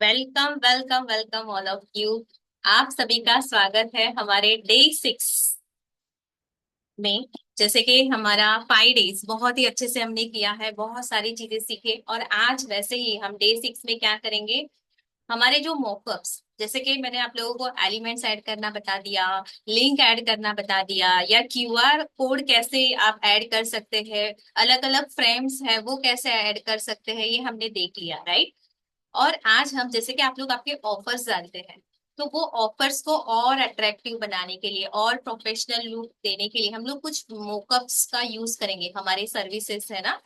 Welcome welcome welcome all of you. आप सभी का स्वागत है हमारे डे 6 में। जैसे कि हमारा 5 डेज बहुत ही अच्छे से हमने किया है, बहुत सारी चीजें सीखे, और आज वैसे ही हम डे 6 में क्या करेंगे। हमारे जो मॉकअप्स, जैसे कि मैंने आप लोगों को एलिमेंट्स ऐड करना बता दिया, लिंक ऐड करना बता दिया, या क्यूआर कोड कैसे आप ऐड कर सकते हैं, अलग अलग फ्रेम्स है वो कैसे ऐड कर सकते हैं, ये हमने देख लिया, राइट। और आज हम, जैसे कि आप लोग आपके ऑफर्स डालते हैं, तो वो ऑफर्स को और अट्रैक्टिव बनाने के लिए और प्रोफेशनल लुक देने के लिए हम लोग कुछ मोकअप्स का यूज करेंगे। हमारे सर्विसेज है ना,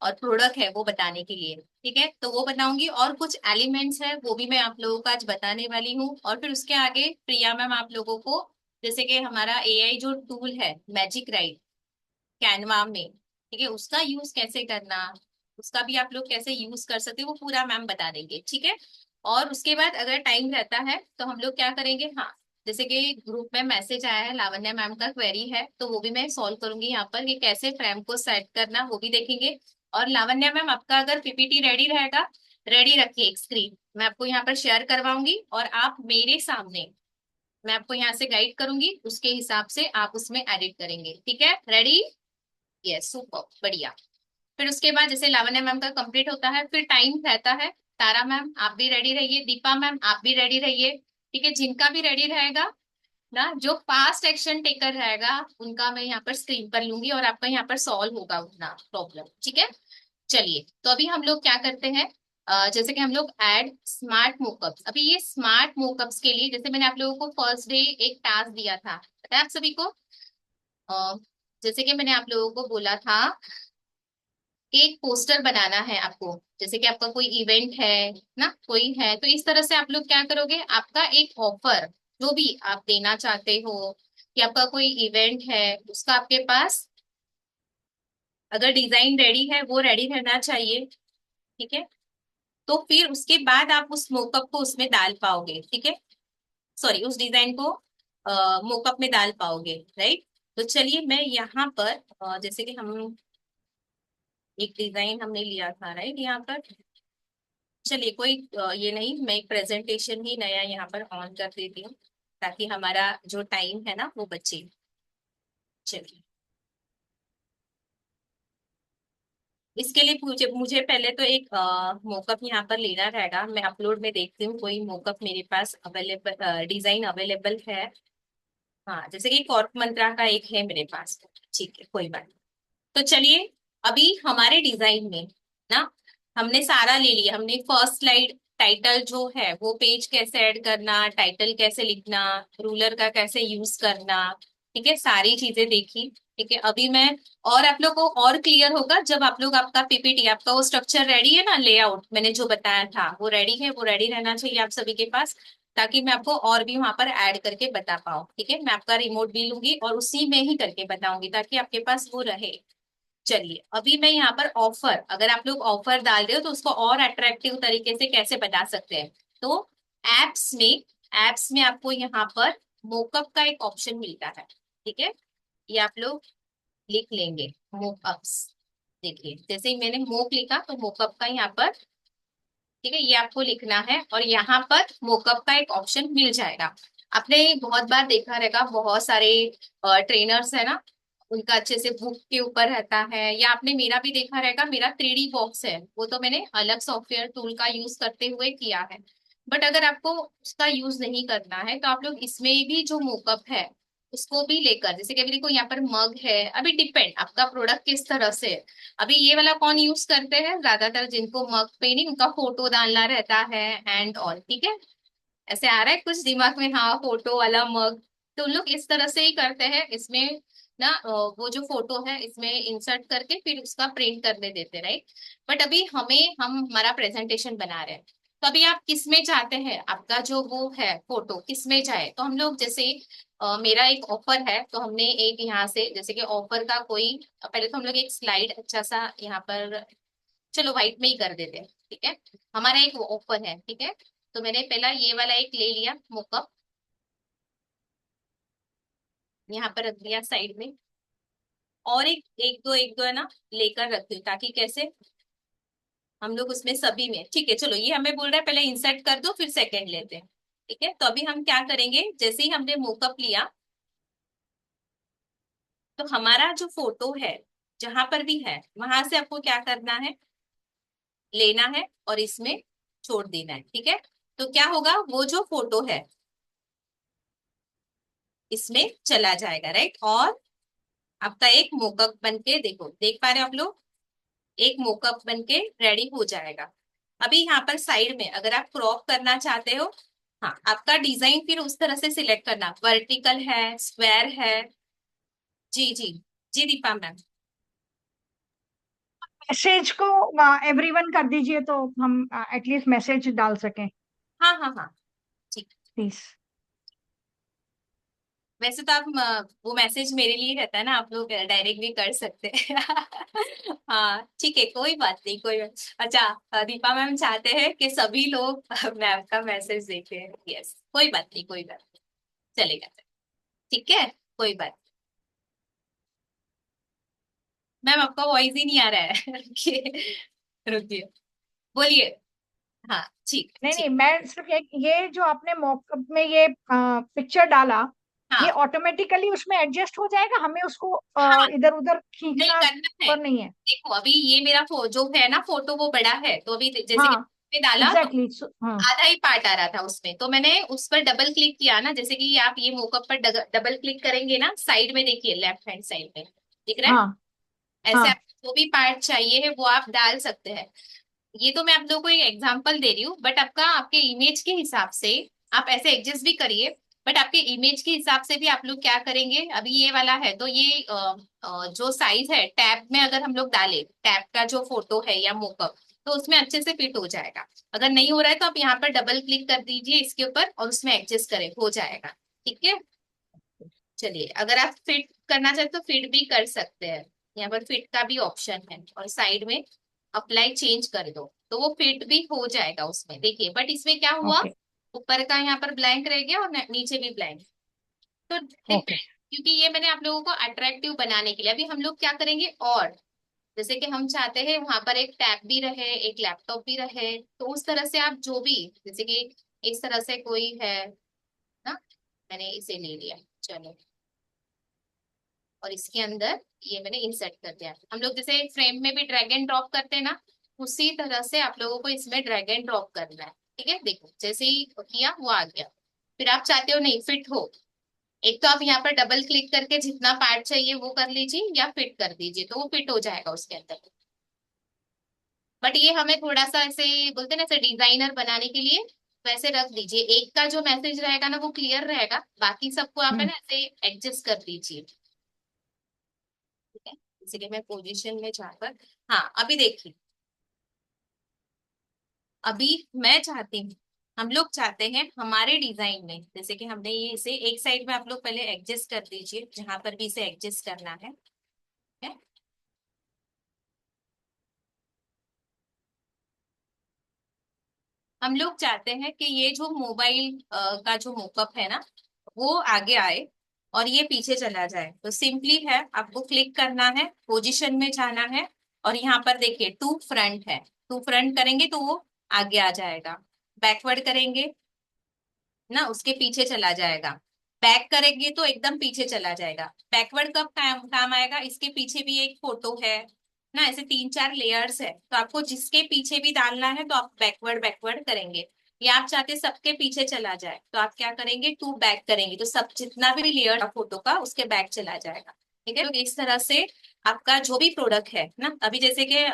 और प्रोडक्ट है वो बताने के लिए, ठीक है। तो वो बताऊंगी, और कुछ एलिमेंट्स है वो भी मैं आप लोगों को आज बताने वाली हूँ। और फिर उसके आगे प्रिया मैम आप लोगों को, जैसे कि हमारा एआई जो टूल है मैजिक राइट कैनवा में, ठीक है, उसका यूज कैसे करना, उसका भी आप लोग कैसे यूज कर सकते हो वो पूरा मैम बता देंगे, ठीक है। और उसके बाद अगर टाइम रहता है तो हम लोग क्या करेंगे, हाँ, जैसे कि ग्रुप में मैसेज आया है, लावण्या मैम का क्वेरी है, तो वो भी मैं सॉल्व करूंगी यहाँ पर कि कैसे फ्रेम को सेट करना, वो भी देखेंगे। और लावण्या मैम आपका अगर पीपीटी रेडी रहेगा, रेडी रखिए, एक स्क्रीन मैं आपको यहाँ पर शेयर करवाऊंगी, और आप मेरे सामने, मैं आपको यहाँ से गाइड करूंगी, उसके हिसाब से आप उसमें एडिट करेंगे, ठीक है। रेडी? यस, सुपर, बढ़िया। फिर उसके बाद जैसे लावण्य मैम का कंप्लीट होता है, फिर टाइम रहता है। तारा मैम आप भी रेडी रहिए, दीपा मैम आप भी रेडी रहिए, ठीक है। जिनका भी रेडी रहेगा ना, जो फास्ट एक्शन टेकर रहेगा उनका मैं यहाँ पर स्क्रीन पर लूंगी, और आपका यहाँ पर सॉल्व होगा उतना प्रॉब्लम, ठीक है। चलिए, तो अभी हम लोग क्या करते हैं, जैसे कि हम लोग ऐड स्मार्ट मोकअप्स, अभी ये स्मार्ट मोकअप्स के लिए जैसे मैंने आप लोगों को फर्स्ट डे एक टास्क दिया था, पता है आप सभी को। अ, जैसे कि मैंने आप लोगों को बोला था एक पोस्टर बनाना है आपको, जैसे कि आपका कोई इवेंट है ना, कोई है, तो इस तरह से आप लोग क्या करोगे, आपका एक ऑफर जो भी आप देना चाहते हो, कि आपका कोई इवेंट है उसका आपके पास अगर डिजाइन रेडी है वो रेडी रहना चाहिए, ठीक है। तो फिर उसके बाद आप उस मोकअप को उसमें डाल पाओगे, ठीक है। सॉरी, उस डिजाइन को मोकअप में डाल पाओगे, राइट। तो चलिए मैं यहाँ पर जैसे कि हम एक डिजाइन हमने लिया था, राइट, यहाँ पर। चलिए कोई ये नहीं, मैं एक प्रेजेंटेशन ही नया यहाँ पर ऑन कर देती हूँ, ताकि हमारा जो टाइम है ना वो बचे। चलिए, इसके लिए मुझे मुझे पहले तो एक मोकअप यहाँ पर लेना रहेगा। मैं अपलोड में देखती हूँ कोई मोकअप मेरे पास अवेलेबल, डिजाइन अवेलेबल है। हाँ, जैसे कि कॉर्क मंत्रा का एक है मेरे पास, ठीक है, कोई बात नहीं। तो चलिए, अभी हमारे डिजाइन में ना, हमने सारा ले लिया, हमने फर्स्ट स्लाइड टाइटल जो है वो पेज कैसे ऐड करना, टाइटल कैसे लिखना, रूलर का कैसे यूज करना, ठीक है, सारी चीजें देखी, ठीक है। अभी मैं, और आप लोग को और क्लियर होगा जब आप लोग, आपका पीपीटी, आपका वो स्ट्रक्चर रेडी है ना, लेआउट मैंने जो बताया था वो रेडी है, वो रेडी रहना चाहिए आप सभी के पास, ताकि मैं आपको और भी वहां पर ऐड करके बता पाऊँ, ठीक है। मैं आपका रिमोट भी लूंगी और उसी में ही करके बताऊंगी, ताकि आपके पास वो रहे। चलिए, अभी मैं यहाँ पर ऑफर, अगर आप लोग ऑफर डाल रहे हो तो उसको और अट्रैक्टिव तरीके से कैसे बता सकते हैं। तो एप्स में आपको यहाँ पर मोकअप का एक ऑप्शन मिलता है, ठीक है। ये आप लोग लिख लेंगे, मोकअप्स। देखिए, जैसे ही मैंने मोक लिखा तो मोकअप का यहाँ पर, ठीक है, ये आपको लिखना है, और यहाँ पर मोकअप का एक ऑप्शन मिल जाएगा। आपने बहुत बार देखा रहेगा, बहुत सारे ट्रेनर्स है ना, उनका अच्छे से बुक के ऊपर रहता है, या आपने मेरा भी देखा रहेगा, मेरा 3D बॉक्स है, वो तो मैंने अलग सॉफ्टवेयर टूल का यूज करते हुए किया है। बट अगर आपको उसका यूज नहीं करना है तो आप लोग इसमें भी जो मोकअप है उसको भी लेकर, जैसे कि अभी देखो यहाँ पर मग है, अभी डिपेंड आपका प्रोडक्ट किस तरह से है। अभी ये वाला कौन यूज करते हैं ज्यादातर, जिनको मग पे नहीं, उनका फोटो डालना रहता है एंड ऑल, ठीक है। ऐसे आ रहा है कुछ दिमाग में, हाँ, फोटो वाला मग, तो उन लोग इस तरह से ही करते हैं इसमें ना, वो जो फोटो है इसमें इंसर्ट करके फिर उसका प्रिंट करने देते, राइट। बट अभी हम हमारा प्रेजेंटेशन बना रहे हैं, तो अभी आप किस में चाहते हैं आपका जो वो है फोटो किस में जाए, तो हम लोग जैसे मेरा एक ऑफर है, तो हमने एक यहाँ से, जैसे कि ऑफर का कोई, पहले तो हम लोग एक स्लाइड अच्छा सा यहाँ पर, चलो व्हाइट में ही कर देते हैं, ठीक है। हमारा एक ऑफर है, ठीक है। तो मैंने पहला ये वाला एक ले लिया मोकअप, यहाँ पर रख दिया साइड में, और एक एक दो है ना लेकर रखती हूँ, ताकि कैसे हम लोग उसमें सभी में, ठीक है चलो, ये हमें बोल रहा है पहले इंसर्ट कर दो फिर सेकंड लेते हैं। ठीक है, तो अभी हम क्या करेंगे, जैसे ही हमने मोकअप लिया तो हमारा जो फोटो है जहां पर भी है वहां से आपको क्या करना है, लेना है और इसमें छोड़ देना है। ठीक है, तो क्या होगा, वो जो फोटो है इसमें चला जाएगा, राइट। और आपका एक मोकअप बन के, देखो देख पा रहे हो आप लोग, एक मोकअप बन के रेडी हो जाएगा। अभी यहाँ पर साइड में अगर आप क्रॉप करना चाहते हो, हाँ आपका डिजाइन फिर उस तरह से सिलेक्ट करना, वर्टिकल है, स्क्वायर है। जी जी, जी दीपा मैम। मैसेज को एवरीवन कर दीजिए तो हम एटलीस्ट मैसेज डाल सकें। हाँ हाँ हाँ, ठीक। प्लीज। वैसे तो आप वो मैसेज मेरे लिए रहता है ना, आप लोग डायरेक्ट भी कर सकते हैं। हाँ ठीक है, कोई बात नहीं, कोई बात। अच्छा, दीपा मैम चाहते हैं कि सभी लोग मैम का मैसेज देखें, यस कोई बात नहीं, कोई बात नहीं, चलेगा। ठीक है, कोई बात। मैम आपका वॉइस ही नहीं आ रहा है। रुकिए रुकिए, बोलिए। हाँ ठीक नहीं नहीं, ठीक। मैं सिर्फ ये जो आपने मॉकअप में ये पिक्चर डाला, ये हाँ ऑटोमेटिकली उसमें एडजस्ट हो जाएगा, हमें उसको हाँ, इधर उधर नहीं खींचना करना है। पर नहीं है? देखो अभी ये मेरा जो है ना फोटो वो बड़ा है, तो अभी जैसे कि हाँ मैंने डाला तो एग्जैक्टली exactly, हाँ आधा ही पार्ट आ रहा था उसमें, तो मैंने उस पर डबल क्लिक किया ना, जैसे कि आप ये मोकअप पर डबल क्लिक करेंगे ना, साइड में देखिए लेफ्ट हैंड साइड में दिख रहा है, हाँ ऐसे हाँ। आपको जो भी पार्ट चाहिए है वो आप डाल सकते हैं। ये तो मैं आप लोगों को एक एग्जांपल दे रही हूँ, बट आपका आपके इमेज के हिसाब से आप ऐसे एडजस्ट भी करिए। बट आपके इमेज के हिसाब से भी आप लोग क्या करेंगे, अभी ये वाला है तो ये जो साइज है टैब में अगर हम लोग डालें, टैब का जो फोटो है या मोकअप, तो उसमें अच्छे से फिट हो जाएगा। अगर नहीं हो रहा है तो आप यहाँ पर डबल क्लिक कर दीजिए इसके ऊपर और उसमें एडजस्ट करें, हो जाएगा। ठीक है, चलिए अगर आप फिट करना चाहते तो फिट भी कर सकते हैं, यहाँ पर फिट का भी ऑप्शन है, और साइड में अप्लाई चेंज कर दो तो वो फिट भी हो जाएगा उसमें, देखिए। बट इसमें क्या हुआ, ओके ऊपर का यहाँ पर ब्लैंक रह गया और नीचे भी ब्लैंक। तो ओके। डिपेंड, क्योंकि ये मैंने आप लोगों को अट्रैक्टिव बनाने के लिए, अभी हम लोग क्या करेंगे, और जैसे कि हम चाहते हैं वहां पर एक टैब भी रहे, एक लैपटॉप भी रहे, तो उस तरह से आप जो भी, जैसे कि इस तरह से कोई है ना, मैंने इसे ले लिया, चलो, और इसके अंदर ये मैंने इंसर्ट कर दिया। हम लोग जैसे फ्रेम में भी ड्रैग एंड ड्रॉप करते हैं ना, उसी तरह से आप लोगों को इसमें ड्रैग एंड ड्रॉप करना है। ठीक है, देखो जैसे ही किया वो आ गया। फिर आप चाहते हो नहीं फिट हो, एक तो आप यहाँ पर डबल क्लिक करके जितना पार्ट चाहिए वो कर लीजिए या फिट कर दीजिए, तो वो फिट हो जाएगा उसके अंदर। बट ये हमें थोड़ा सा ऐसे बोलते हैं ना, ऐसे डिजाइनर बनाने के लिए वैसे रख दीजिए, एक का जो मैसेज रहेगा ना वो क्लियर रहेगा, बाकी सबको आप है हम्म। ना ऐसे एडजस्ट कर दीजिए। ठीक है, इसलिए मैं पोजीशन में जाकर, हाँ अभी देखिए, अभी मैं चाहती हूँ, हम लोग चाहते हैं हमारे डिजाइन में, जैसे कि हमने ये इसे एक साइड में आप लोग पहले एडजस्ट कर दीजिए जहां पर भी इसे एडजस्ट करना है। ठीक है? हम लोग चाहते हैं कि ये जो मोबाइल का जो मोकअप है ना वो आगे आए और ये पीछे चला जाए, तो सिंपली है आपको क्लिक करना है, पोजीशन में जाना है, और यहाँ पर देखिए टू फ्रंट है, टू फ्रंट करेंगे तो वो आगे आ जाएगा, बैकवर्ड करेंगे ना उसके पीछे चला जाएगा, बैक करेंगे तो एकदम पीछे चला जाएगा। बैकवर्ड कब काम काम आएगा, इसके पीछे भी एक फोटो है ना, ऐसे तीन चार लेयर्स है, तो आपको जिसके पीछे भी डालना है तो आप बैकवर्ड बैकवर्ड करेंगे, या आप चाहते सबके पीछे चला जाए तो आप क्या करेंगे, टू बैक करेंगे तो सब जितना भी लेयर फोटो का उसके बैक चला जाएगा। ठीक है, तो इस तरह से आपका जो भी प्रोडक्ट है ना, अभी जैसे कि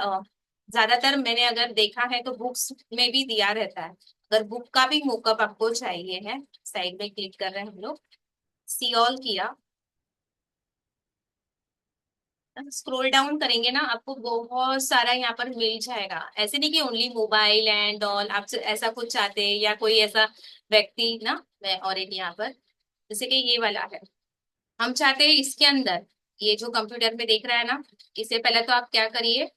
ज्यादातर मैंने अगर देखा है तो बुक्स में भी दिया रहता है, अगर बुक का भी मोकअप आपको चाहिए है, साइड में क्लिक कर रहे हैं हम लोग, सी ऑल किया, स्क्रॉल डाउन करेंगे ना आपको बहुत सारा यहाँ पर मिल जाएगा, ऐसे नहीं कि ओनली मोबाइल एंड ऑल, आप ऐसा कुछ चाहते हैं या कोई ऐसा व्यक्ति ना, मैं और एक यहाँ पर जैसे कि ये वाला है, हम चाहते हैं इसके अंदर ये जो कंप्यूटर में देख रहा है ना, इससे पहले तो आप क्या करिए,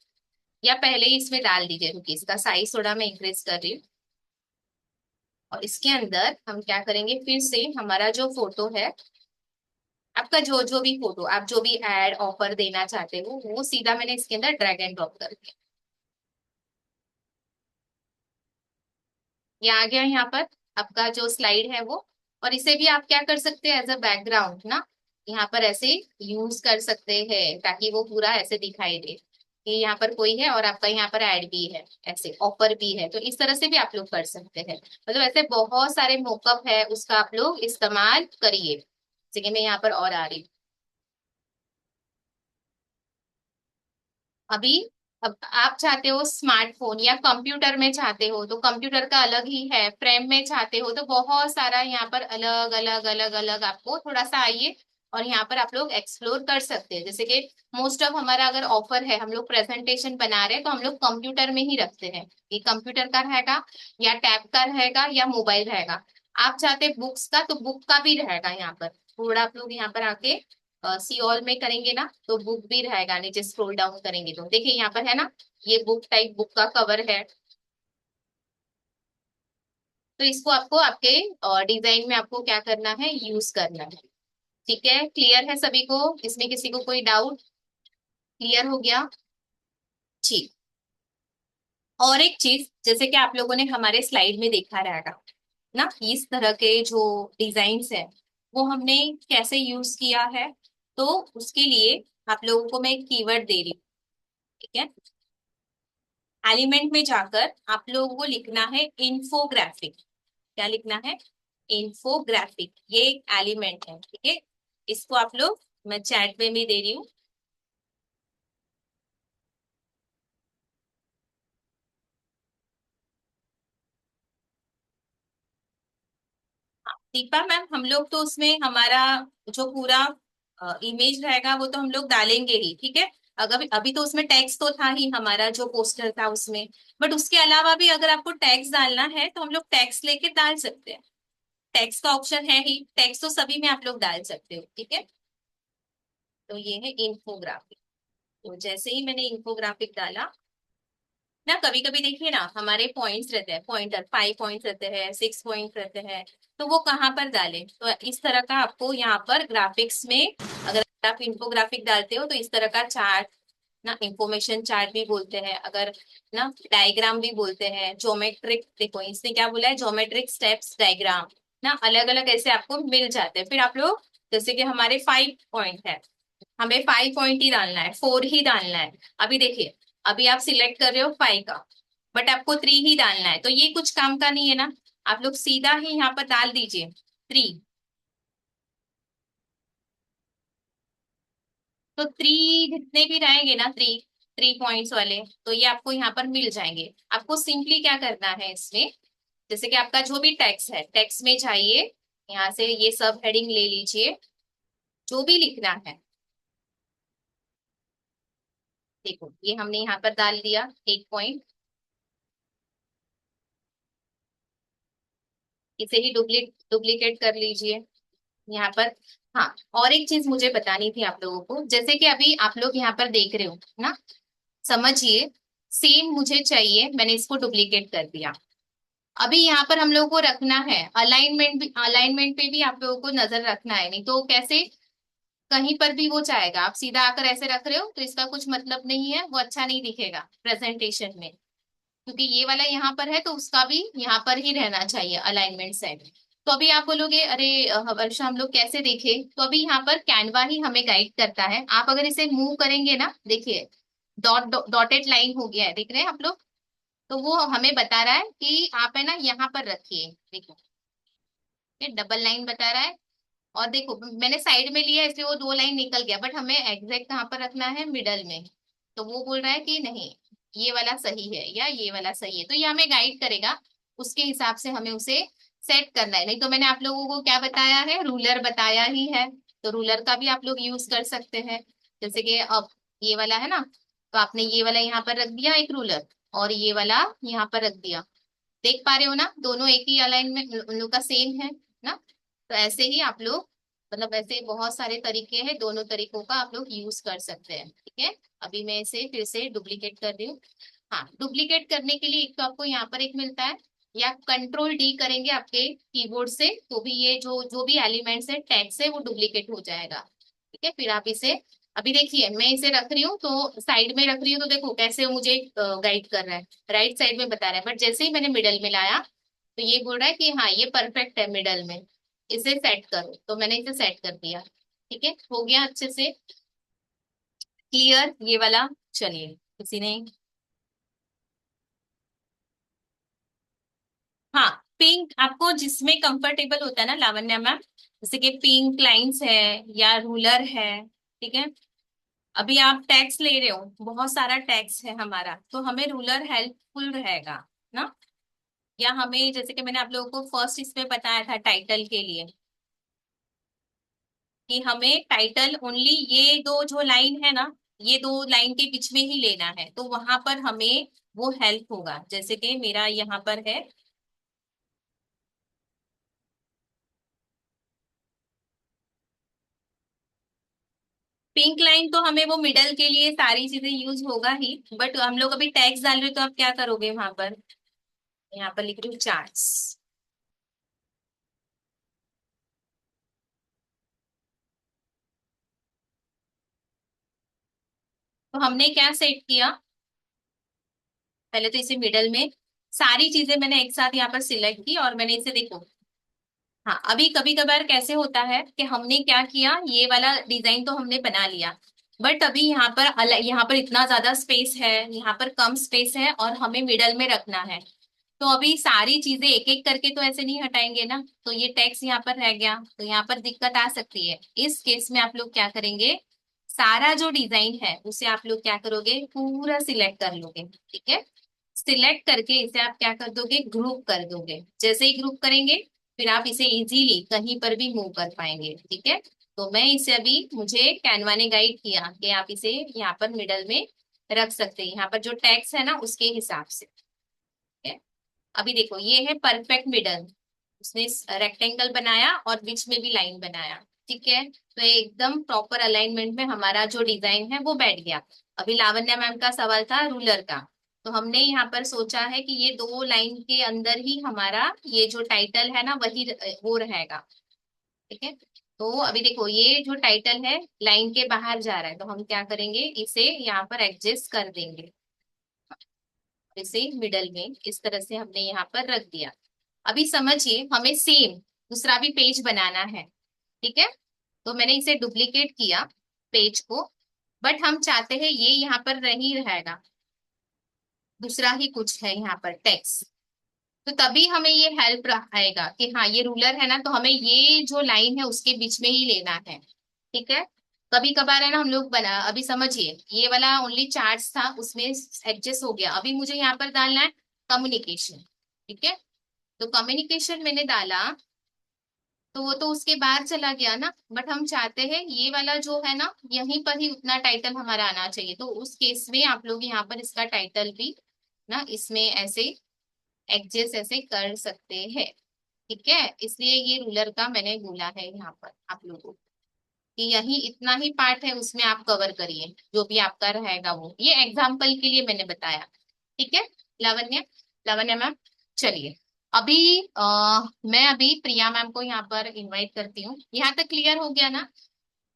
या पहले ही इसमें डाल दीजिए, क्योंकि इसका साइज थोड़ा मैं इंक्रीज कर रही हूँ, और इसके अंदर हम क्या करेंगे, फिर से हमारा जो फोटो है, आपका जो जो भी फोटो आप जो भी एड ऑफर देना चाहते हो वो सीधा मैंने इसके अंदर ड्रैग एंड ड्रॉप कर दिया। ये आ गया यहाँ पर आपका जो स्लाइड है वो। और इसे भी आप क्या कर सकते हैं, एज अ बैकग्राउंड ना, यहाँ पर ऐसे यूज कर सकते हैं ताकि वो पूरा ऐसे दिखाई दे कि यहाँ पर कोई है और आपका यहाँ पर ऐड भी है, ऐसे ऑफर भी है। तो इस तरह से भी आप लोग कर सकते हैं। मतलब ऐसे बहुत सारे मोकअप है, उसका आप लोग इस्तेमाल करिए। जैसे कि मैं यहाँ पर और आ रही हूँ अभी। अब आप चाहते हो स्मार्टफोन या कंप्यूटर में चाहते हो तो कंप्यूटर का अलग ही है, फ्रेम में चाहते हो तो बहुत सारा यहाँ पर अलग अलग अलग अलग आपको थोड़ा सा आइए और यहाँ पर आप लोग एक्सप्लोर कर सकते हैं। जैसे कि मोस्ट ऑफ हमारा अगर ऑफर है, हम लोग प्रेजेंटेशन बना रहे हैं तो हम लोग कंप्यूटर में ही रखते हैं। ये कंप्यूटर का रहेगा या टैब का रहेगा या मोबाइल रहेगा। आप चाहते बुक्स का तो बुक का भी रहेगा यहाँ पर। थोड़ा आप लोग यहाँ पर आके सी ऑल में करेंगे ना तो बुक भी रहेगा, नीचे स्क्रॉल डाउन करेंगे तो देखिए यहाँ पर है ना, ये बुक टाइप बुक का कवर है। तो इसको आपको आपके डिजाइन में आपको क्या करना है, यूज करना है। ठीक है, क्लियर है सभी को? इसमें किसी को कोई डाउट? क्लियर हो गया? ठीक। और एक चीज, जैसे कि आप लोगों ने हमारे स्लाइड में देखा रहेगा ना, इस तरह के जो डिजाइन्स है वो हमने कैसे यूज किया है। तो उसके लिए आप लोगों को मैं एक कीवर्ड दे रही हूँ। ठीक है, एलिमेंट में जाकर आप लोगों को लिखना है इंफोग्राफिक। क्या लिखना है? इंफोग्राफिक। ये एक एलिमेंट है, ठीक है। इसको आप लोग, मैं चैट में भी दे रही हूँ। दीपा मैम, हम लोग तो उसमें हमारा जो पूरा इमेज रहेगा वो तो हम लोग डालेंगे ही, ठीक है। अगर अभी तो उसमें टैक्स तो था ही, हमारा जो पोस्टर था उसमें। बट उसके अलावा भी अगर आपको टैक्स डालना है तो हम लोग टैक्स लेके डाल सकते हैं। टैक्स का ऑप्शन है ही, टैक्स तो सभी में आप लोग डाल सकते हो, ठीक है। तो ये है इंफोग्राफिक। तो जैसे ही मैंने इंफोग्राफिक डाला ना, कभी कभी देखिए ना हमारे पॉइंट्स रहते हैं, पॉइंटर 5 पॉइंट्स रहते हैं, 6 पॉइंट रहते हैं। तो वो कहाँ पर डालें, तो इस तरह का आपको यहाँ पर ग्राफिक्स में, अगर आप इंफोग्राफिक डालते हो तो इस तरह का चार्ट ना, इंफॉर्मेशन चार्ट भी बोलते हैं अगर, ना डायग्राम भी बोलते हैं, ज्योमेट्रिक, देखो इसने क्या बोला है, ज्योमेट्रिक स्टेप्स डायग्राम ना, अलग अलग ऐसे आपको मिल जाते हैं। फिर आप लोग, जैसे कि हमारे 5 पॉइंट है, हमें 5 पॉइंट ही डालना है, 4 ही डालना है। अभी देखिए, अभी आप सिलेक्ट कर रहे हो 5 का, बट आपको 3 ही डालना है, तो ये कुछ काम का नहीं है ना। आप लोग सीधा ही यहाँ पर डाल दीजिए 3। तो 3 जितने भी रहेंगे ना, 3 पॉइंट्स वाले, तो ये आपको यहाँ पर मिल जाएंगे। आपको सिंपली क्या करना है इसमें, जैसे कि आपका जो भी टैक्स है, टैक्स में जाइए, यहाँ से ये सब हेडिंग ले लीजिए, जो भी लिखना है। देखो ये हमने यहाँ पर डाल दिया 1 पॉइंट। इसे ही डुप्लीकेट कर लीजिए यहाँ पर। हाँ, और एक चीज मुझे बतानी थी आप लोगों को, जैसे कि अभी आप लोग यहाँ पर देख रहे हो ना, समझिए, सेम मुझे चाहिए, मैंने इसको डुप्लीकेट कर दिया। अभी यहाँ पर हम लोगों को रखना है अलाइनमेंट भी, अलाइनमेंट पे भी आप लोगों को नजर रखना है, नहीं तो कैसे, कहीं पर भी वो चाहेगा। आप सीधा आकर ऐसे रख रहे हो तो इसका कुछ मतलब नहीं है, वो अच्छा नहीं दिखेगा प्रेजेंटेशन में। क्योंकि ये वाला यहाँ पर है तो उसका भी यहाँ पर ही रहना चाहिए अलाइनमेंट सेट। तो अभी आप बोलोगे अरे वर्षा हम लोग कैसे देखे, तो अभी यहाँ पर कैनवा ही हमें गाइड करता है। आप अगर इसे मूव करेंगे ना, देखिए डॉटेड लाइन हो गया है, देख रहे हैं आप लोग। तो वो हमें बता रहा है कि आप है ना यहाँ पर रखिए, देखो ये डबल लाइन बता रहा है। और देखो मैंने साइड में लिया इसलिए वो 2 लाइन निकल गया, बट हमें एग्जैक्ट कहाँ पर रखना है, मिडल में। तो वो बोल रहा है कि नहीं, ये वाला सही है या ये वाला सही है, तो ये हमें गाइड करेगा। उसके हिसाब से हमें उसे सेट करना है। नहीं तो मैंने आप लोगों को क्या बताया है, रूलर बताया ही है। तो रूलर का भी आप लोग यूज कर सकते हैं। जैसे कि अब ये वाला है ना, तो आपने ये वाला यहाँ पर रख दिया एक रूलर, और ये वाला यहाँ पर रख दिया। देख पा रहे हो ना, दोनों एक ही अलाइनमेंट, उन लोग का सेम है ना। तो ऐसे ही आप लोग, मतलब ऐसे बहुत सारे तरीके हैं, दोनों तरीकों का आप लोग यूज कर सकते हैं, ठीक है। अभी मैं इसे फिर से डुप्लीकेट कर रही हूँ। हाँ, डुप्लीकेट करने के लिए एक तो आपको यहाँ पर एक मिलता है, या कंट्रोल D करेंगे आपके कीबोर्ड से तो भी ये जो जो भी एलिमेंट्स है, टैक्स है, वो डुप्लीकेट हो जाएगा। ठीक है, फिर आप इसे, अभी देखिए मैं इसे रख रही हूँ तो साइड में रख रही हूँ, तो देखो कैसे मुझे गाइड कर रहा है, राइट साइड में बता रहा है। बट जैसे ही मैंने मिडल में लाया तो ये बोल रहा है कि हाँ ये परफेक्ट है मिडल में, इसे सेट करो, तो मैंने इसे सेट कर दिया। ठीक है, हो गया अच्छे से क्लियर ये वाला। चलिए, किसी ने, हाँ, पिंक आपको जिसमें कंफर्टेबल होता है ना लावण्या मैम, जैसे कि पिंक लाइंस है या रूलर है। ठीक है, अभी आप टैक्स ले रहे हो, बहुत सारा टैक्स है हमारा, तो हमें रूलर हेल्पफुल रहेगा ना। या हमें, जैसे कि मैंने आप लोगों को फर्स्ट इसमें बताया था टाइटल के लिए, कि हमें टाइटल ओनली ये दो जो लाइन है ना, ये दो लाइन के बीच में ही लेना है, तो वहां पर हमें वो हेल्प होगा। जैसे कि मेरा यहाँ पर है पिंक लाइन, तो हमें वो मिडल के लिए सारी चीजें यूज होगा ही, बट हम लोग अभी टैक्स डाल रहे हो, तो आप क्या करोगे वहां पर, यहाँ पर लिख रही हूँ चार्ट्स। तो हमने क्या सेट किया, पहले तो इसे मिडल में सारी चीजें मैंने एक साथ यहाँ पर सिलेक्ट की, और मैंने इसे देखो, हाँ, अभी कभी कभार कैसे होता है कि हमने क्या किया, ये वाला डिजाइन तो हमने बना लिया, बट अभी यहाँ पर अलग, यहाँ पर इतना ज्यादा स्पेस है, यहाँ पर कम स्पेस है, और हमें मिडल में रखना है। तो अभी सारी चीजें एक एक करके तो ऐसे नहीं हटाएंगे ना, तो ये टेक्स्ट यहाँ पर रह गया, तो यहाँ पर दिक्कत आ सकती है। इस केस में आप लोग क्या करेंगे, सारा जो डिजाइन है उसे आप लोग क्या करोगे, पूरा सिलेक्ट कर लोगे। ठीक है, सिलेक्ट करके इसे आप क्या कर दोगे, ग्रुप कर दोगे। जैसे ही ग्रुप करेंगे, फिर आप इसे इजीली कहीं पर भी मूव कर पाएंगे। ठीक है, तो मैं इसे अभी, मुझे कैनवा ने गाइड किया कि आप इसे यहाँ पर मिडल में रख सकते हैं, यहाँ पर जो टेक्स्ट है ना उसके हिसाब से। ठीक है, अभी देखो ये है परफेक्ट मिडल, उसने रेक्टेंगल बनाया और बीच में भी लाइन बनाया। ठीक है, तो ये एकदम प्रॉपर अलाइनमेंट में हमारा जो डिजाइन है वो बैठ गया। अभी लावण्या मैम का सवाल था रूलर का, तो हमने यहाँ पर सोचा है कि ये दो लाइन के अंदर ही हमारा ये जो टाइटल है ना वही वो रहेगा। ठीक है, तो अभी देखो ये जो टाइटल है लाइन के बाहर जा रहा है, तो हम क्या करेंगे, इसे यहाँ पर एडजस्ट कर देंगे, इसे मिडल में इस तरह से हमने यहाँ पर रख दिया। अभी समझिए, हमें सेम दूसरा भी पेज बनाना है। ठीक है, तो मैंने इसे डुप्लीकेट किया पेज को, बट हम चाहते हैं ये यहाँ पर नहीं रहेगा, दूसरा ही कुछ है यहाँ पर टेक्स्ट। तो तभी हमें ये हेल्प आएगा कि हाँ ये रूलर है ना, तो हमें ये जो लाइन है उसके बीच में ही लेना है। ठीक है, कभी कभार है ना हम लोग बना, अभी समझिए ये वाला ओनली चार्ट्स था, उसमें एडजस्ट हो गया, अभी मुझे यहाँ पर डालना है कम्युनिकेशन। ठीक है, तो कम्युनिकेशन मैंने डाला, तो वो तो उसके बाद चला गया ना, बट हम चाहते हैं ये वाला जो है ना यहीं पर ही उतना टाइटल हमारा आना चाहिए, तो उस केस में आप लोग यहाँ पर इसका टाइटल भी ना इसमें ऐसे एडजस्ट ऐसे कर सकते हैं। ठीक है, इसलिए ये रूलर का मैंने बोला है यहाँ पर आप लोगों को, कि यही इतना ही पार्ट है उसमें आप कवर करिए, जो भी आपका रहेगा वो, ये एग्जाम्पल के लिए मैंने बताया। ठीक है, लावण्य, लावण्य मैम, चलिए अभी मैं अभी प्रिया मैम को यहाँ पर इनवाइट करती हूँ। यहाँ तक क्लियर हो गया ना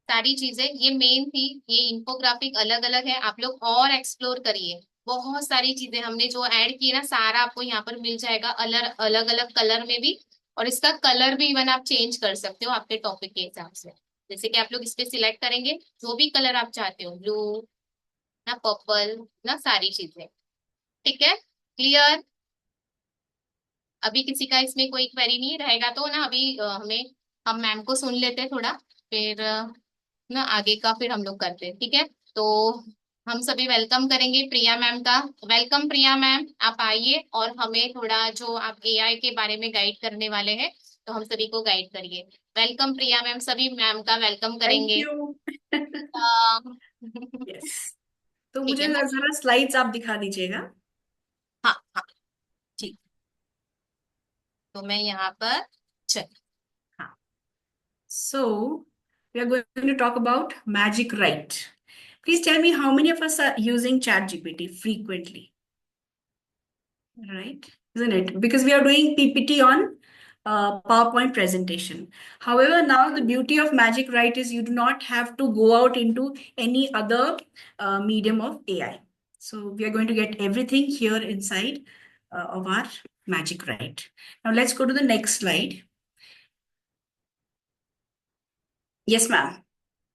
सारी चीजें, ये मेन थी, ये इंफोग्राफिक अलग अलग है, आप लोग और एक्सप्लोर करिए। बहुत सारी चीजें हमने जो ऐड की ना, सारा आपको यहाँ पर मिल जाएगा अलग अलग अलग कलर में भी, और इसका कलर भी इवन आप चेंज कर सकते हो आपके टॉपिक के हिसाब से। जैसे कि आप लोग इस पे सिलेक्ट करेंगे जो भी कलर आप चाहते हो, ब्लू ना पर्पल ना सारी चीजें। ठीक है, क्लियर। अभी किसी का इसमें कोई क्वेरी नहीं रहेगा तो ना, अभी हम मैम को सुन लेते हैं थोड़ा, फिर ना आगे का फिर हम लोग करते हैं। ठीक है, तो हम सभी वेलकम करेंगे प्रिया मैम का। वेलकम प्रिया मैम, आप आइए और हमें थोड़ा जो आप एआई के बारे में गाइड करने वाले हैं, तो हम सभी को गाइड करिए। वेलकम प्रिया मैम, सभी मैम का वेलकम थैंक करेंगे। यू। ठीक यस, तो है मुझे ना, जरा स्लाइड्स आप दिखा दीजिएगा। हाँ हाँ, ठीक, तो मैं यहाँ पर, चल, हाँ, So, we are going to talk about Magic Write. Please tell me how many of us are using ChatGPT frequently, right? Isn't it? Because we are doing PPT on PowerPoint presentation. However, now the beauty of Magic Write is you do not have to go out into any other medium of AI. So we are going to get everything here inside. of our magic write. Now let's go to the next slide. Yes, ma'am.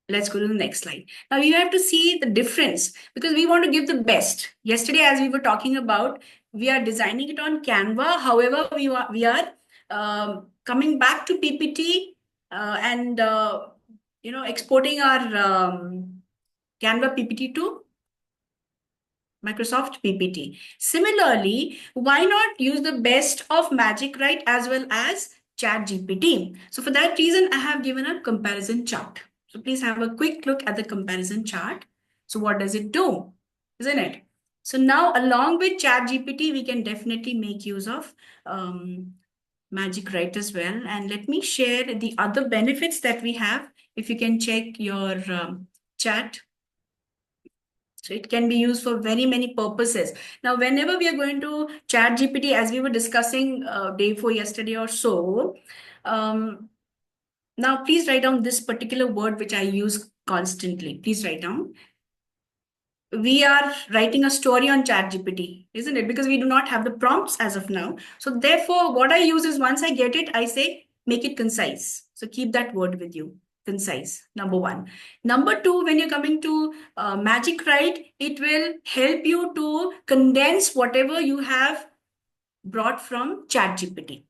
Let's go to the next slide. Now you have to see the difference because we want to give the best. Yesterday, as we were talking about, we are designing it on Canva. However, we are coming back to PPT and exporting our Canva PPT to Microsoft PPT. Similarly, why not use the best of Magic Write as well as ChatGPT? So for that reason, I have given a comparison chart. So please have a quick look at the comparison chart. So what does it do? Isn't it? So now along with ChatGPT, we can definitely make use of Magic Write as well. And let me share the other benefits that we have. If you can check your chat. So it can be used for very many purposes. Now, whenever we are going to chat GPT, as we were discussing day before yesterday or so, um, now please write down this particular word which I use constantly. Please write down. We are writing a story on chat GPT, isn't it? Because we do not have the prompts as of now. So therefore, what I use is once I get it, I say, make it concise. So keep that word with you. Concise, number one. Number two, when you're coming to Magic Write, it will help you to condense whatever you have brought from ChatGPT.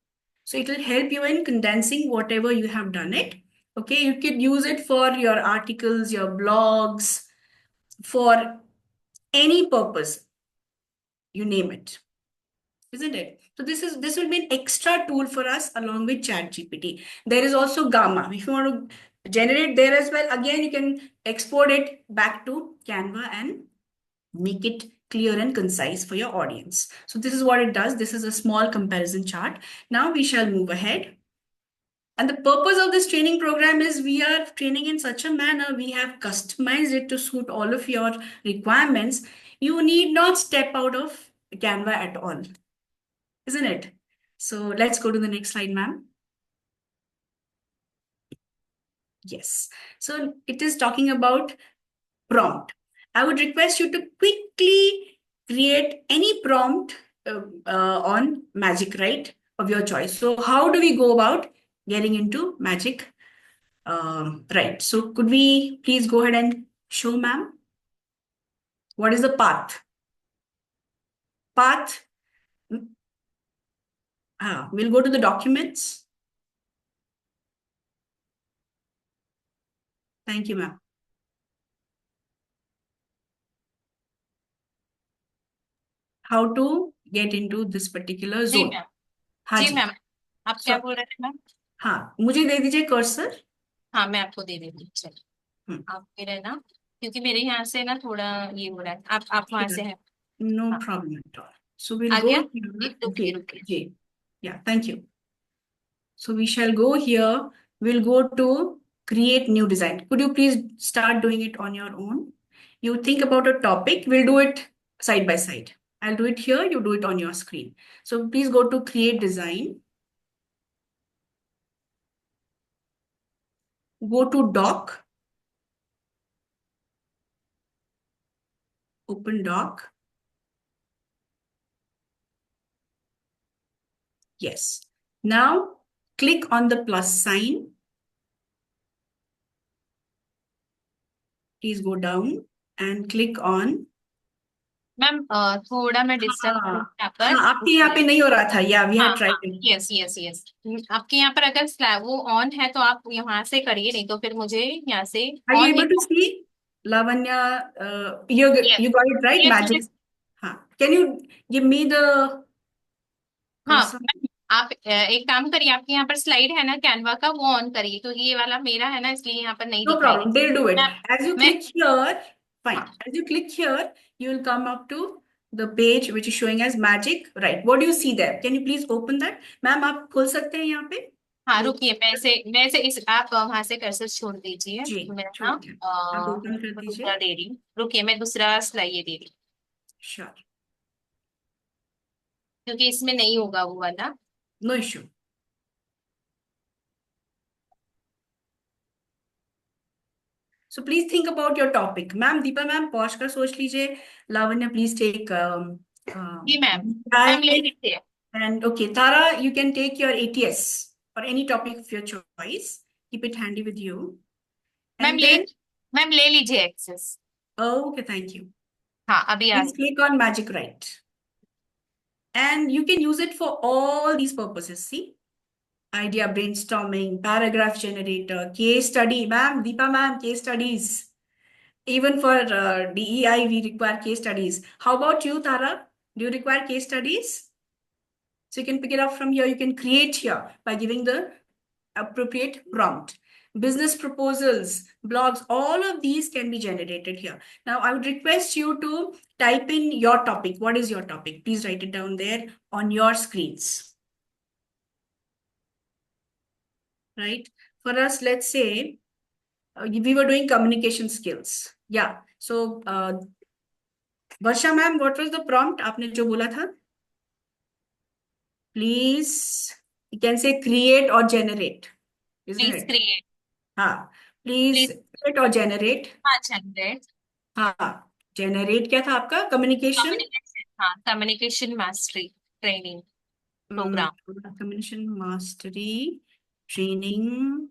So it will help you in condensing whatever you have done it. Okay, you could use it for your articles, your blogs, for any purpose, you name it, isn't it? So this will be an extra tool for us along with ChatGPT. There is also Gamma. If you want to generate there as well, again you can export it back to Canva and make it clear and concise for your audience. So this is what it does. This is a small comparison chart. Now we shall move ahead. And the purpose of this training program is we are training in such a manner, we have customized it to suit all of your requirements. You need not step out of Canva at all, isn't it? So let's go to the next slide, ma'am. Yes. So it is talking about prompt. I would request you to quickly create any prompt on Magic Write of your choice. So how do we go about getting into Magic Write? So could we please go ahead and show, ma'am? What is the path? Path. We'll go to the documents. Thank you, ma'am. How to get into this particular जी zone? Ma'am. हाँ जी जी। Ma'am, आप क्या So बोल रहे थे ma'am? हाँ, मुझे दे दीजिए कर्सर। हाँ, मैं आपको दे देती हूँ, चलिए आप फिर है ना, क्योंकि मेरे यहाँ से ना थोड़ा ये हो रहा है, आप वहां से हैं। No हाँ, problem at all. So we'll uh go गया? here. रुकिए J. रुकिए। J. Yeah, thank you. So we shall go here. We'll go to create new design. Could you please start doing it on your own? You think about a topic. We'll do it side by side. I'll do it here. You do it on your screen. So please go to create design. Go to doc. Open doc. Yes. Now click on the plus sign. Please go down and click on. Ma'am थोड़ा मैं disturb हूँ हाँ यहाँ पर, हाँ, आपके यहाँ रुकिए। पे नहीं हो रहा था या वी हाँ हैव हाँ, ट्राइड। Yes yes yes. आपके यहाँ पर अगर स्लैब वो ऑन है तो आप यहाँ से करिए, नहीं तो फिर मुझे यहाँ से Are you ऑन able नहीं। to see, Lavanya? Yes You got it right, yes magic. Yes. हाँ. Can you give me the हाँ cursor? मैम, आप एक काम करिए, आपके यहाँ पर स्लाइड है ना कैनवा का, वो ऑन करिए, क्योंकि ये वाला मेरा है ना, इसलिए यहाँ पर नहीं No दिखाई problem. They. They'll do it. मैं As you मैं click here, fine. हाँ As you click here, you will come up to the page which is showing as magic. Right. What do you see there? Can you please open that? Ma'am, आप खोल सकते हैं यहाँ पे? हाँ, रुकिए, मैं से इस आप वहां से कर्सर छोड़ दीजिए, जी, मैं ना छोड़ दिया। आप ओपन कर दूसरा दीजिए। दे रही हूँ, रुकिए मैं दूसरा स्लाइड ये दे रही हूँ, Sure. क्योंकि इसमें नहीं होगा वो वाला। No issue. So please think about your topic. Ma'am, Deepa ma'am, pause कर सोच लीजिए. Lavanya, please take जी मैम। मैम ले I लीजिए। and okay, Tara, you can take your ATS or any topic of your choice. Keep it handy with you. Ma'am And ले then, ma'am ले लीजिए access. oh, okay, thank you. हाँ अभी आ Please click on Magic Write. And you can use it for all these purposes. See, idea brainstorming, paragraph generator, case study. Ma'am, Deepa ma'am, case studies. Even for DEI, we require case studies. How about you, Tara? Do you require case studies? So you can pick it up from here. You can create here by giving the appropriate prompt. Business proposals, blogs, all of these can be generated here. Now, I would request you to type in your topic. What is your topic? Please write it down there on your screens. Right? For us, let's say we were doing communication skills. Yeah. So, Varsha ma'am, what was the prompt? आपने जो बोला था? Please, you can say create or generate, isn't please it? Create. हाँ, please please. create or generate. हाँ 100। हाँ, generate क्या था आपका? Communication. कम्युनिकेशन, हाँ communication mastery training programme. Communication mastery training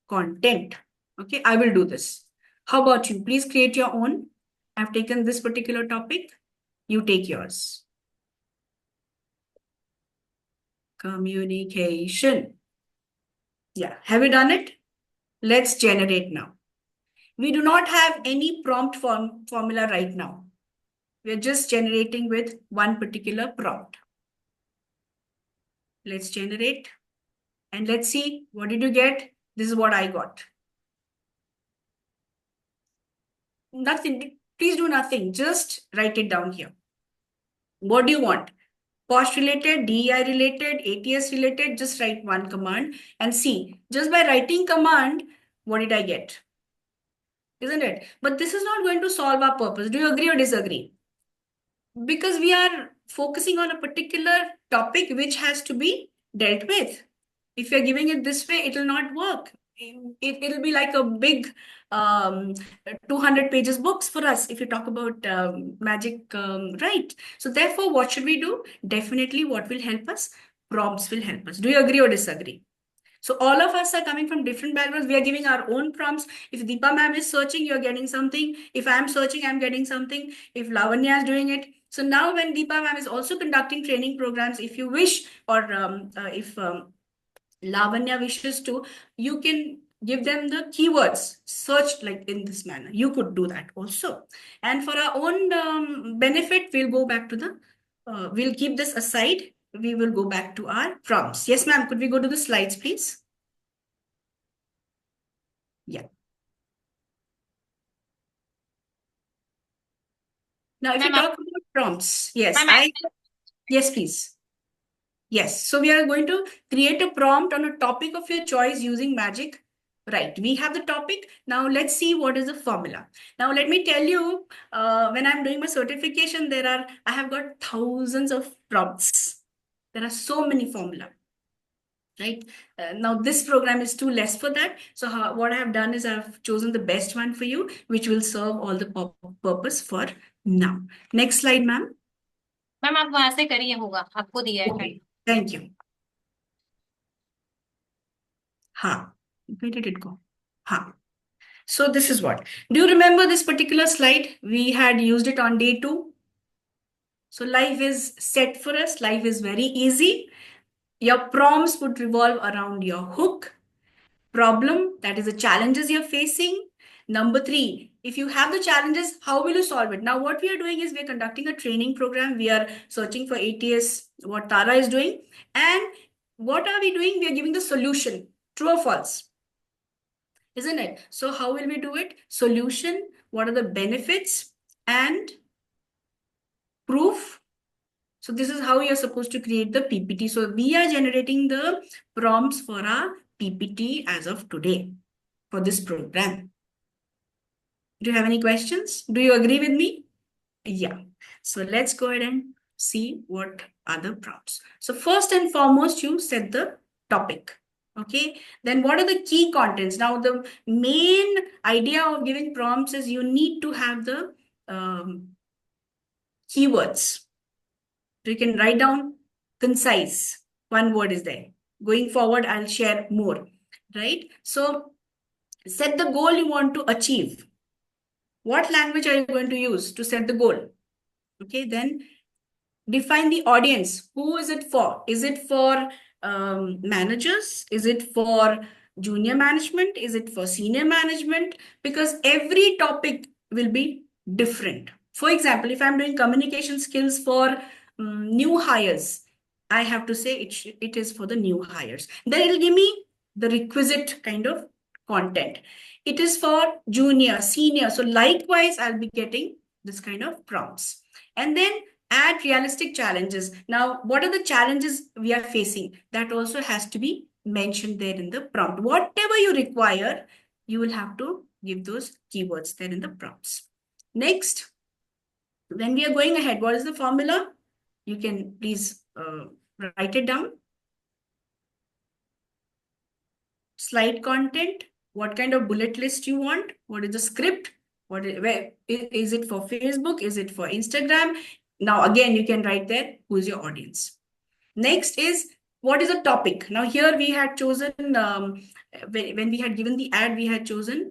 content. Okay, I will do this. How about you? Please create your own. I've taken this particular topic. You take yours. Communication. Yeah, have you done it? Let's generate now. We do not have any prompt formula right now. We're just generating with one particular prompt. Let's generate and let's see, what did you get? This is what I got. Nothing. Please do nothing. Just write it down here. What do you want? Cost related, DEI related, ATS related, just write one command and see. Just by writing command, what did I get? Isn't it? But this is not going to solve our purpose. Do you agree or disagree? Because we are focusing on a particular topic which has to be dealt with. If you're giving it this way, it will not work. It'll be like a big 200 pages books for us if you talk about magic, right? So therefore, what should we do? Definitely what will help us? Prompts will help us. Do you agree or disagree? So all of us are coming from different backgrounds. We are giving our own prompts. If Deepa ma'am is searching, you're getting something. If I'm searching, I'm getting something. If Lavanya is doing it. So now when Deepa ma'am is also conducting training programs, if you wish, or if Lavanya wishes to, you can give them the keywords, search like in this manner. You could do that also. And for our own benefit, we'll go back to the, we'll keep this aside. We will go back to our prompts. Yes, ma'am. Could we go to the slides, please? Yeah. Now, if you ma'am talk about prompts, yes, ma'am yes, please. Yes. So we are going to create a prompt on a topic of your choice using Magic. Right. We have the topic. Now let's see what is the formula. Now let me tell you, when I'm doing my certification, I have got thousands of prompts. There are so many formula. Right. Now this program is too less for that. So what I have done is I've chosen the best one for you, which will serve all the purpose for now. Next slide, ma'am. Ma'am आप वहां से करिए, होगा आपको दिया है। Okay. Thank you. Ha. Where did it go? Ha. So this is what. Do you remember this particular slide? We had used it on day 2. So life is set for us. Life is very easy. Your prompts would revolve around your hook, problem, that is the challenges you're facing. Number 3, if you have the challenges, how will you solve it? Now, what we are doing is we're conducting a training program. We are searching for ATS, what Tara is doing. And what are we doing? We are giving the solution, true or false, isn't it? So how will we do it? Solution, what are the benefits, and proof. So this is how you're supposed to create the PPT. So we are generating the prompts for our PPT as of today for this program. Do you have any questions? Do you agree with me? Yeah. So let's go ahead and see what are the prompts. So first and foremost, you set the topic. Okay. Then what are the key contents? Now, the main idea of giving prompts is you need to have the keywords. So you can write down concise. One word is there. Going forward, I'll share more, right? So set the goal you want to achieve. What language are you going to use to set the goal? Okay, then define the audience. Who is it for? Is it for managers? Is it for junior management? Is it for senior management? Because every topic will be different. For example, if I'm doing communication skills for new hires, I have to say it is for the new hires. Then it'll give me the requisite kind of content. It is for junior, senior. So likewise, I'll be getting this kind of prompts. And then add realistic challenges. Now, what are the challenges we are facing? That also has to be mentioned there in the prompt. Whatever you require, you will have to give those keywords there in the prompts. Next, when we are going ahead, what is the formula? You can please write it down. Slide content, what kind of bullet list you want, what is the script, where is it for Facebook, is it for Instagram? Now again, you can write there who's your audience. Next is what is a topic. Now here we had chosen when we had given the ad, we had chosen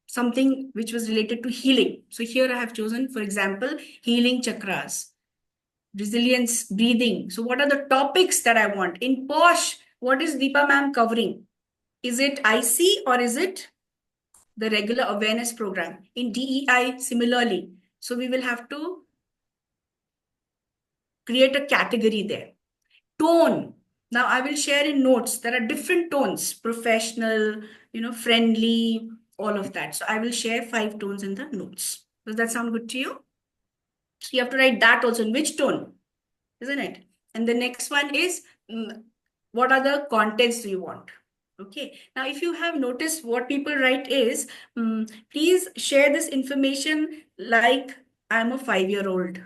something which was related to healing. So here I have chosen, for example, healing chakras, resilience, breathing. So what are the topics that I want? In Posh, what is Deepa ma'am covering? Is it IC or is it the regular awareness program? In DEI, similarly. So we will have to create a category there. Tone. Now I will share in notes. There are different tones, professional, friendly, all of that. So I will share 5 tones in the notes. Does that sound good to you? So you have to write that also in which tone, isn't it? And the next one is what are the contents do you want? Okay. Now, if you have noticed what people write is, please share this information like I'm a 5-year-old.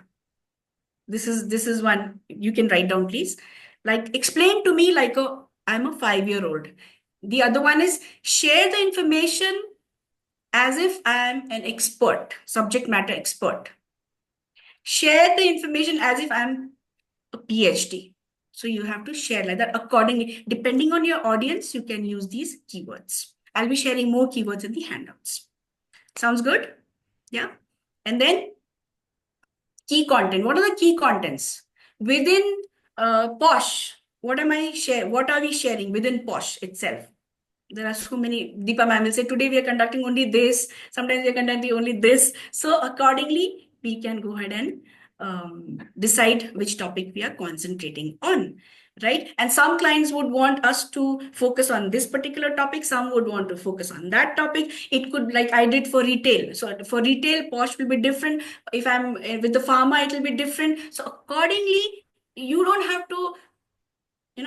This is one you can write down, please. Like explain to me like I'm a 5-year-old. The other one is share the information as if I'm an expert, subject matter expert. Share the information as if I'm a PhD. So you have to share like that accordingly. Depending on your audience, you can use these keywords. I'll be sharing more keywords in the handouts. Sounds good? Yeah. And then key content. What are the key contents? Within Posh, what are we sharing within Posh itself? There are so many. Deepa ma'am will say, today we are conducting only this. Sometimes we are conducting only this. So accordingly, we can go ahead and decide which topic we are concentrating on, right? And some clients would want us to focus on this particular topic. Some would want to focus on that topic. It could, like I did for retail. So for retail, Posh will be different. If I'm with the pharma, it will be different. So accordingly, you don't have to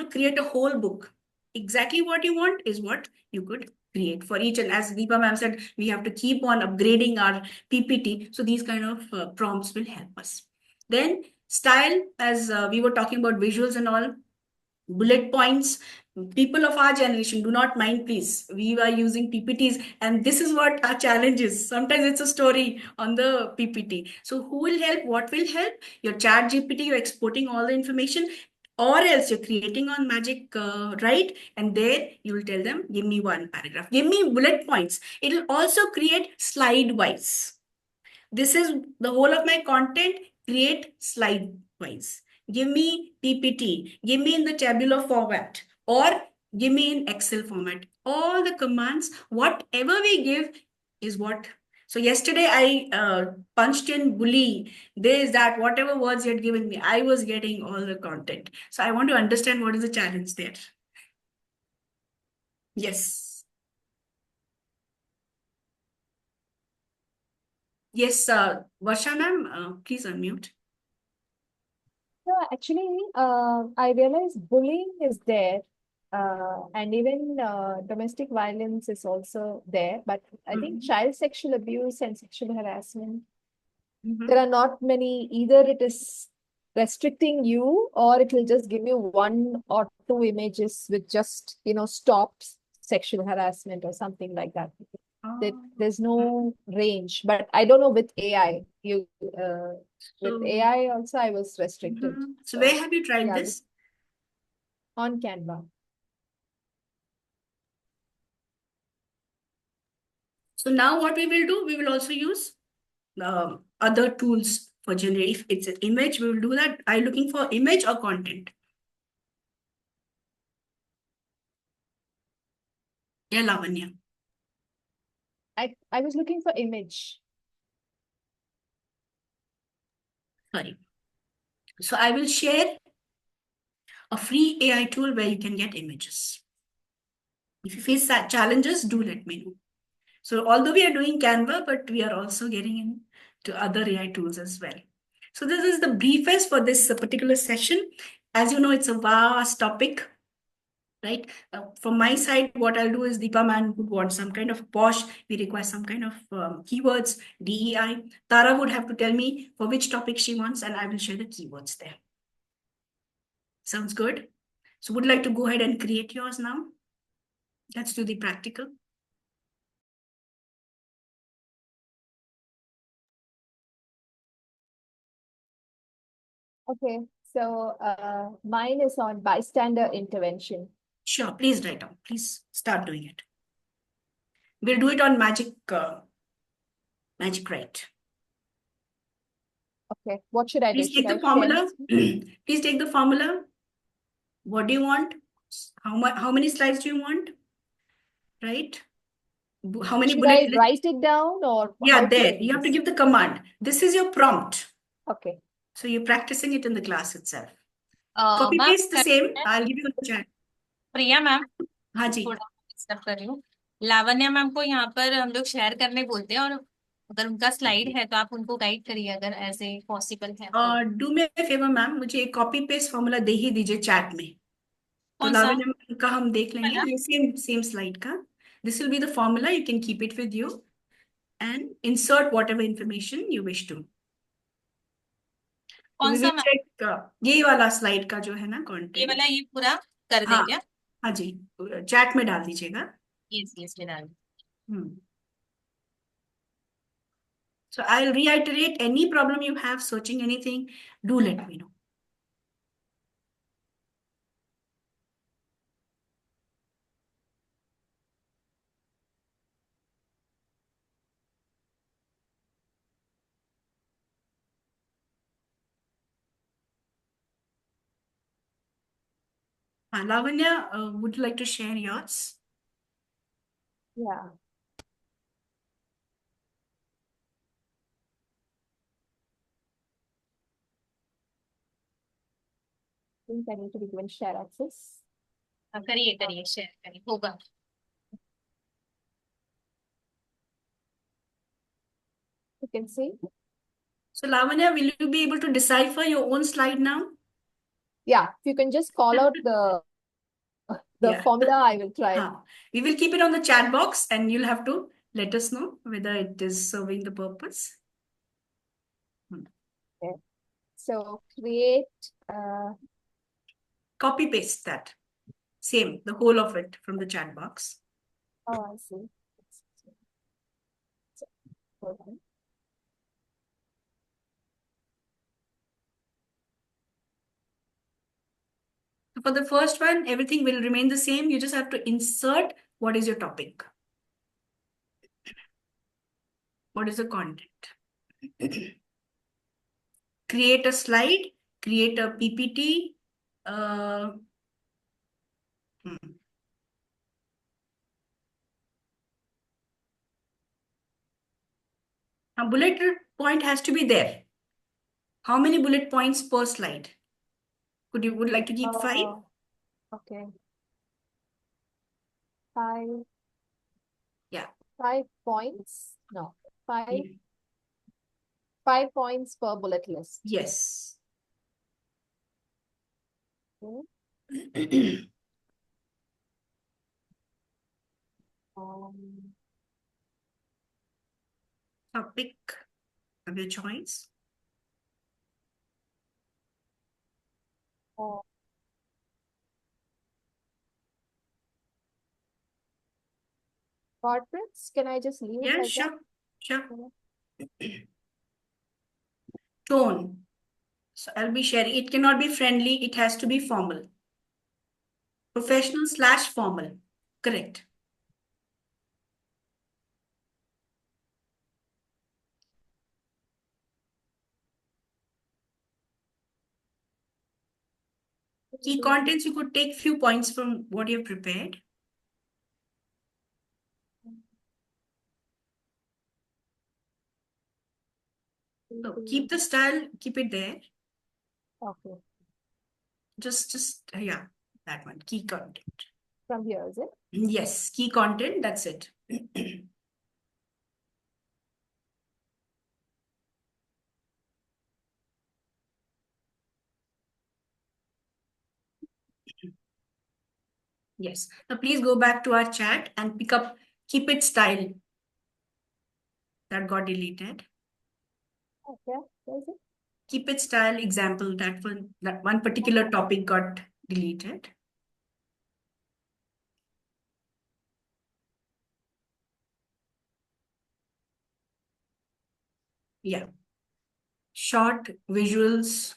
create a whole book. Exactly what you want is what you could create for each. And as Deepa ma'am said, we have to keep on upgrading our PPT. So these kind of prompts will help us. Then style, as we were talking about visuals and all, bullet points. People of our generation, do not mind, please. We are using PPTs, and this is what our challenge is. Sometimes it's a story on the PPT. So who will help? What will help? Your chat GPT, you're exporting all the information, or else you're creating on Magic Write, and there you will tell them, give me one paragraph, give me bullet points. It will also create slide wise. This is the whole of my content, create slide wise. Give me PPT, give me in the tabular format, or give me in Excel format. All the commands, whatever we give is what. So yesterday I punched in bully, this, that, whatever words you had given me, I was getting all the content. So I want to understand what is the challenge there. Yes. Yes, Varsha ma'am, please unmute. Yeah, actually, I realized bullying is there, and even domestic violence is also there. But I think child sexual abuse and sexual harassment, there are not many. Either it is restricting you, or it will just give you 1 or 2 images with just stops sexual harassment or something like that. that Oh. there's no range. But I don't know with AI. With So, AI also I was restricted. so where So have you tried yeah, this? on Canva. So now what we will do, we will also use other tools for generate. If it's an image, we will do that. Are you looking for image or content? Yeah, Lavanya. I was looking for image. Sorry. So I will share a free AI tool where you can get images. If you face that challenges, do let me know. So although we are doing Canva, but we are also getting into other AI tools as well. So this is the briefest for this particular session. As you know, it's a vast topic, right? From my side, what I'll do is Deepa man would want some kind of posh. We require some kind of keywords, DEI. Tara would have to tell me for which topic she wants, and I will share the keywords there. Sounds good? So would like to go ahead and create yours now? Let's do the practical. Okay, so mine is on bystander intervention. Sure, please write down. Please start doing it. We'll do it on Magic Write. Okay, what should I do? Please take Should I the share formula. this? Please take the formula. What do you want? How many slides do you want? Right? How many Should bullet I lists? write it down or Yeah, how should I there. do You have to this? give the command. This is your prompt. Okay. So you're practicing it in the class itself. Copy ma'am paste the same. I'll give you the chat. Priya ma'am, हाँ जी. थोड़ा disturb कर रही हूँ। Lavanya ma'am को यहाँ पर हम लोग शेयर करने बोलते हैं, और अगर उनका स्लाइड है तो आप उनको गाइड करिए अगर ऐसे पॉसिबल है तो। Do me A favour ma'am, मुझे एक कॉपी पेस्ट फॉर्मूला दे ही दीजिए चैट में. तो कौन सा लावण्य मैम का हम देख लेंगे. वाला? ये सेम सेम स्लाइड का. This will be the formula. You can keep it with you and insert whatever information you wish to. So कौन we सा will मैम? check ये वाला स्लाइड का जो है ना ये कंटेंट. वाला, ये पूरा कर हाँ दें क्या? हाँ जी, चैट में डाल दीजिएगा. यस में डाल। हम्म. So I'll reiterate, any problem you have searching anything, do let me know. Lavanya, would you like to share yours? Yeah. I think I need to be given share access. करिए करिए, share करिए, होगा। You can see. So Lavanya, will you be able to decipher your own slide now? Yeah, if you can just call out the Yeah. formula, I will try. We will keep it on the chat box and you'll have to let us know whether it is serving the purpose. Okay. So create Copy paste that. Same, the whole of it from the chat box. oh, I see. So, hold on. For the first one, everything will remain the same. You just have to insert what is your topic. What is the content? Create a slide, create a PPT. Uh, A bullet point has to be there. How many bullet points per slide? Would like to keep 5? Okay. 5. Yeah. 5 points. No, 5. Yeah. 5 points per bullet list. Yes. Okay. Um, Topic of your choice. oh, Corporates, can I just leave it Yeah, like that? sure. Yeah. Tone. So I'll be sharing. It cannot be friendly. It has to be formal. Professional slash formal. Correct. Key contents, you could take few points from what you have prepared. So keep the style, keep it there. Okay. Just yeah, that one. Key content. From here, is it? Yes, key content, that's it. Yes. Now please go back to our chat and pick up keep it style that got deleted. Okay. Where is it? Keep it style example, that one particular topic got deleted. Yeah. Short visuals.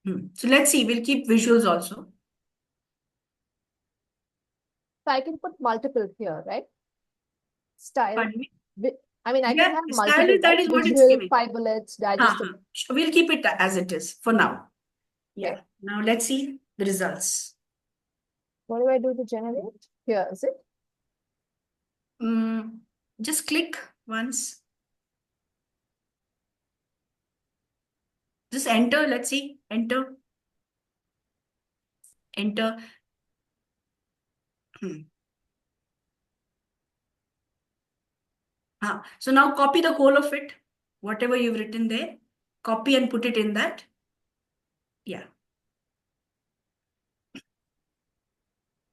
So let's see, we'll keep visuals also. So I can put multiple here, right? Style. Pardon me? I mean, I can Yeah, have style multiple, is that right? is what it's Visual, giving. fiberlets, digestible. We'll keep it as it is for now. Yeah. Okay. Now let's see the results. What do I do to generate? Here, is it? Just click once. Just enter. Let's see. Enter. Enter. So now copy the whole of it. Whatever you've written there, copy and put it in that. Yeah.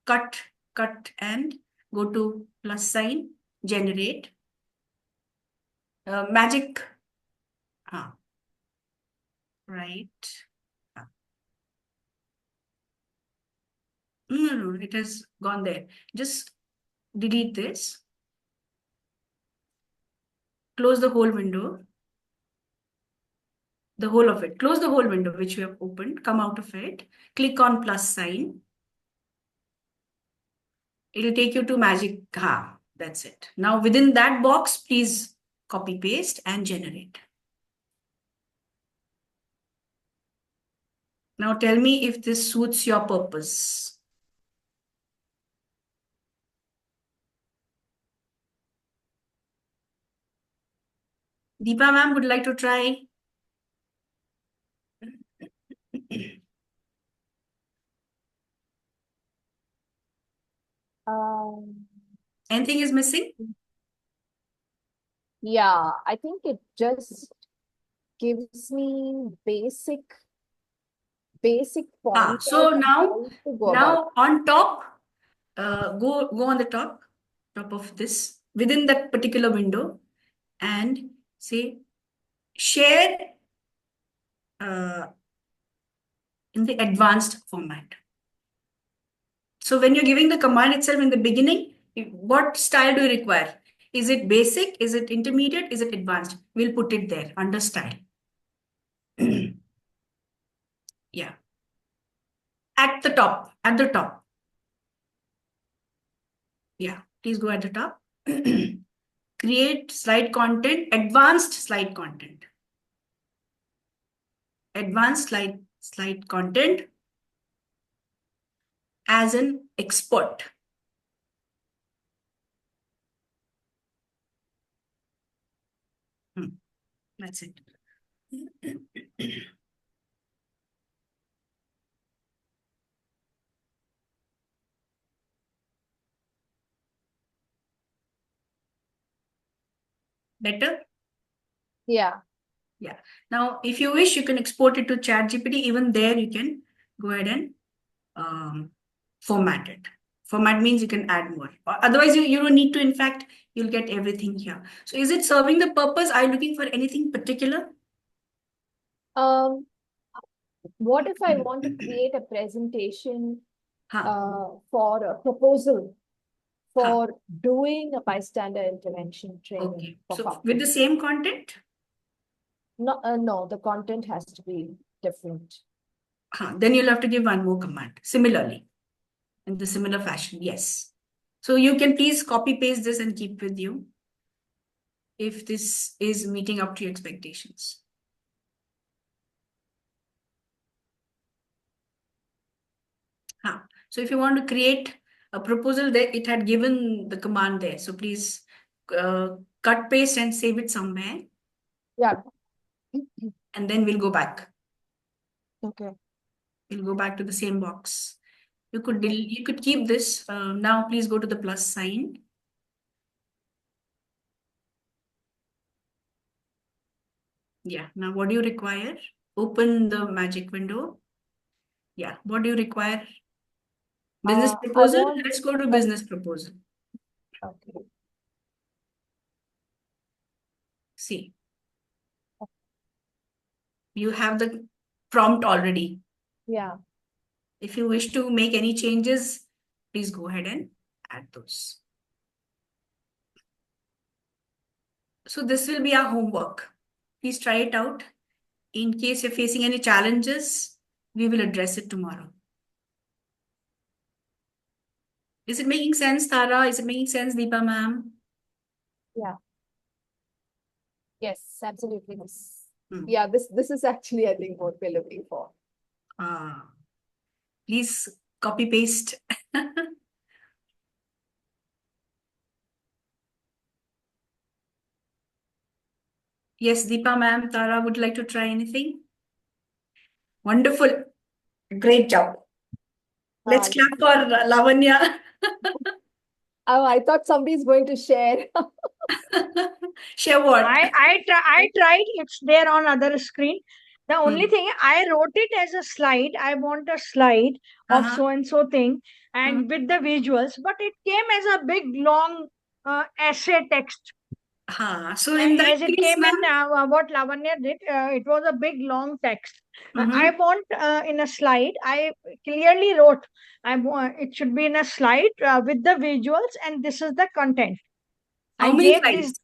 Cut and go to plus sign, generate. Magic. Right. No, it has gone there. Just delete this. Close the whole window. The whole of it. Close the whole window which we have opened. Come out of it. Click on plus sign. It'll take you to magic. That's it. Now within that box, please copy paste and generate. Now tell me if this suits your purpose. Deepa ma'am would like to try. Anything is missing? Yeah, I think it just gives me basic pointers So on now, how to go about it. on top, go on the top of this within that particular window and say share in the advanced format. So when you're giving the command itself in the beginning, what style do you require? Is it basic? Is it intermediate? Is it advanced? We'll put it there under style. Yeah. At the top. Yeah, please go at the top. Create slide content, advanced slide content. Advanced slide content as an expert. That's it. Better? Yeah. Yeah. Now, if you wish, you can export it to ChatGPT. Even there, you can go ahead and format it. Format means you can add more. Otherwise, you don't need to. In fact, you'll get everything here. So is it serving the purpose? Are you looking for anything particular? What if I want to create a presentation Huh. for a proposal for doing a bystander intervention training Okay. for So with companies. the same content? No, no, the content has to be different. Then you'll have to give one more command similarly in the similar fashion. Yes. So you can please copy paste this and keep with you if this is meeting up to your expectations. So if you want to create a proposal there, it had given the command there. So please cut paste and save it somewhere, Yeah. and then we'll go back. Okay. We'll go back to the same box. You could keep this. Now please go to the plus sign. Yeah. Now what do you require? Open the magic window. Yeah. What do you require? Business I proposal. want Let's go to a, business proposal. okay. See, you have the prompt already. Yeah. If you wish to make any changes, please go ahead and add those. So this will be our homework. Please try it out. In case you're facing any challenges, we will address it tomorrow. Is it making sense, Tara? Is it making sense, Deepa ma'am? Yeah. Yes, absolutely. This. Hmm. Yeah, this is actually, I think, what we're looking for. Please copy paste. Yes, Deepa ma'am, Tara would like to try anything? Wonderful. Great job. Let's clap for Lavanya. Oh, I thought somebody's going to share. Share what? I tried. It's there on other screen. The only Hmm. thing I wrote it as a slide. I want a slide of Uh-huh. so and so thing, and with the visuals. But it came as a big long essay text. So in that As it case, came in what Lavanya did, it was a big long text. I want in a slide. I clearly wrote. It should be in a slide with the visuals, and this is the content. How I many gave slides? this.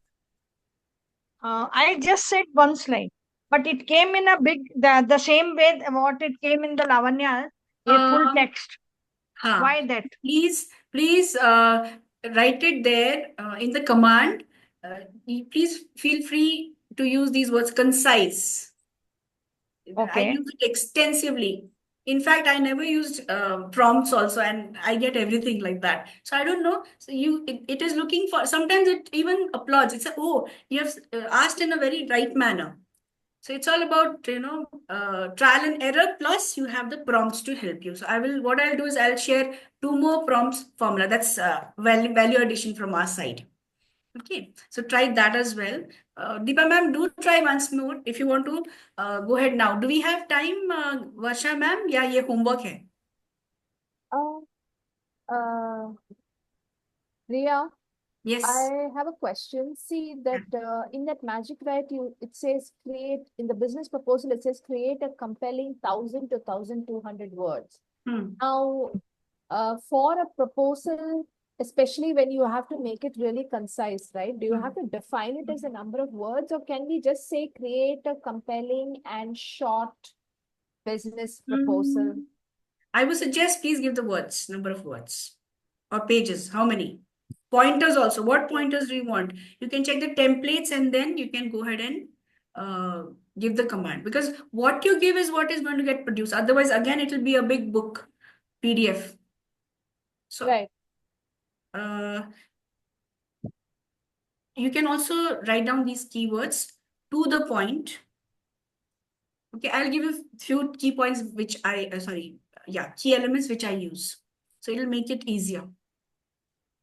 I just said one slide, but it came in a big, the same way what it came in the Lavanya, a full text. Why that? Please write it there in the command. Please feel free to use these words concise. I Okay. use it extensively. In fact, I never used prompts also, and I get everything like that. So I don't know. So it is looking for. Sometimes it even applauds. It's oh, you have asked in a very right manner. So it's all about trial and error. Plus, you have the prompts to help you. So what I'll do is I'll share two more prompts formula. That's value addition from our side. Okay, so try that as well. Deepa ma'am, do try once more if you want to. Go ahead now. Do we have time, Varsha ma'am? Yeah, ये homework है. Priya, Yes. I have a question. See that in that Magic Write, it says create in the business proposal. It says create a compelling 1,000 to 1,200 words. Now, for a proposal, especially when you have to make it really concise, right? Do you have to define it as a number of words, or can we just say create a compelling and short business proposal? I would suggest please give the words, number of words or pages. How many? Pointers also. What pointers do you want? You can check the templates and then you can go ahead and give the command, because what you give is what is going to get produced. Otherwise, again, it will be a big book, PDF. So, Right. You can also write down these keywords to the point. Okay, I'll give you a few key points which key elements which I use. So it'll make it easier.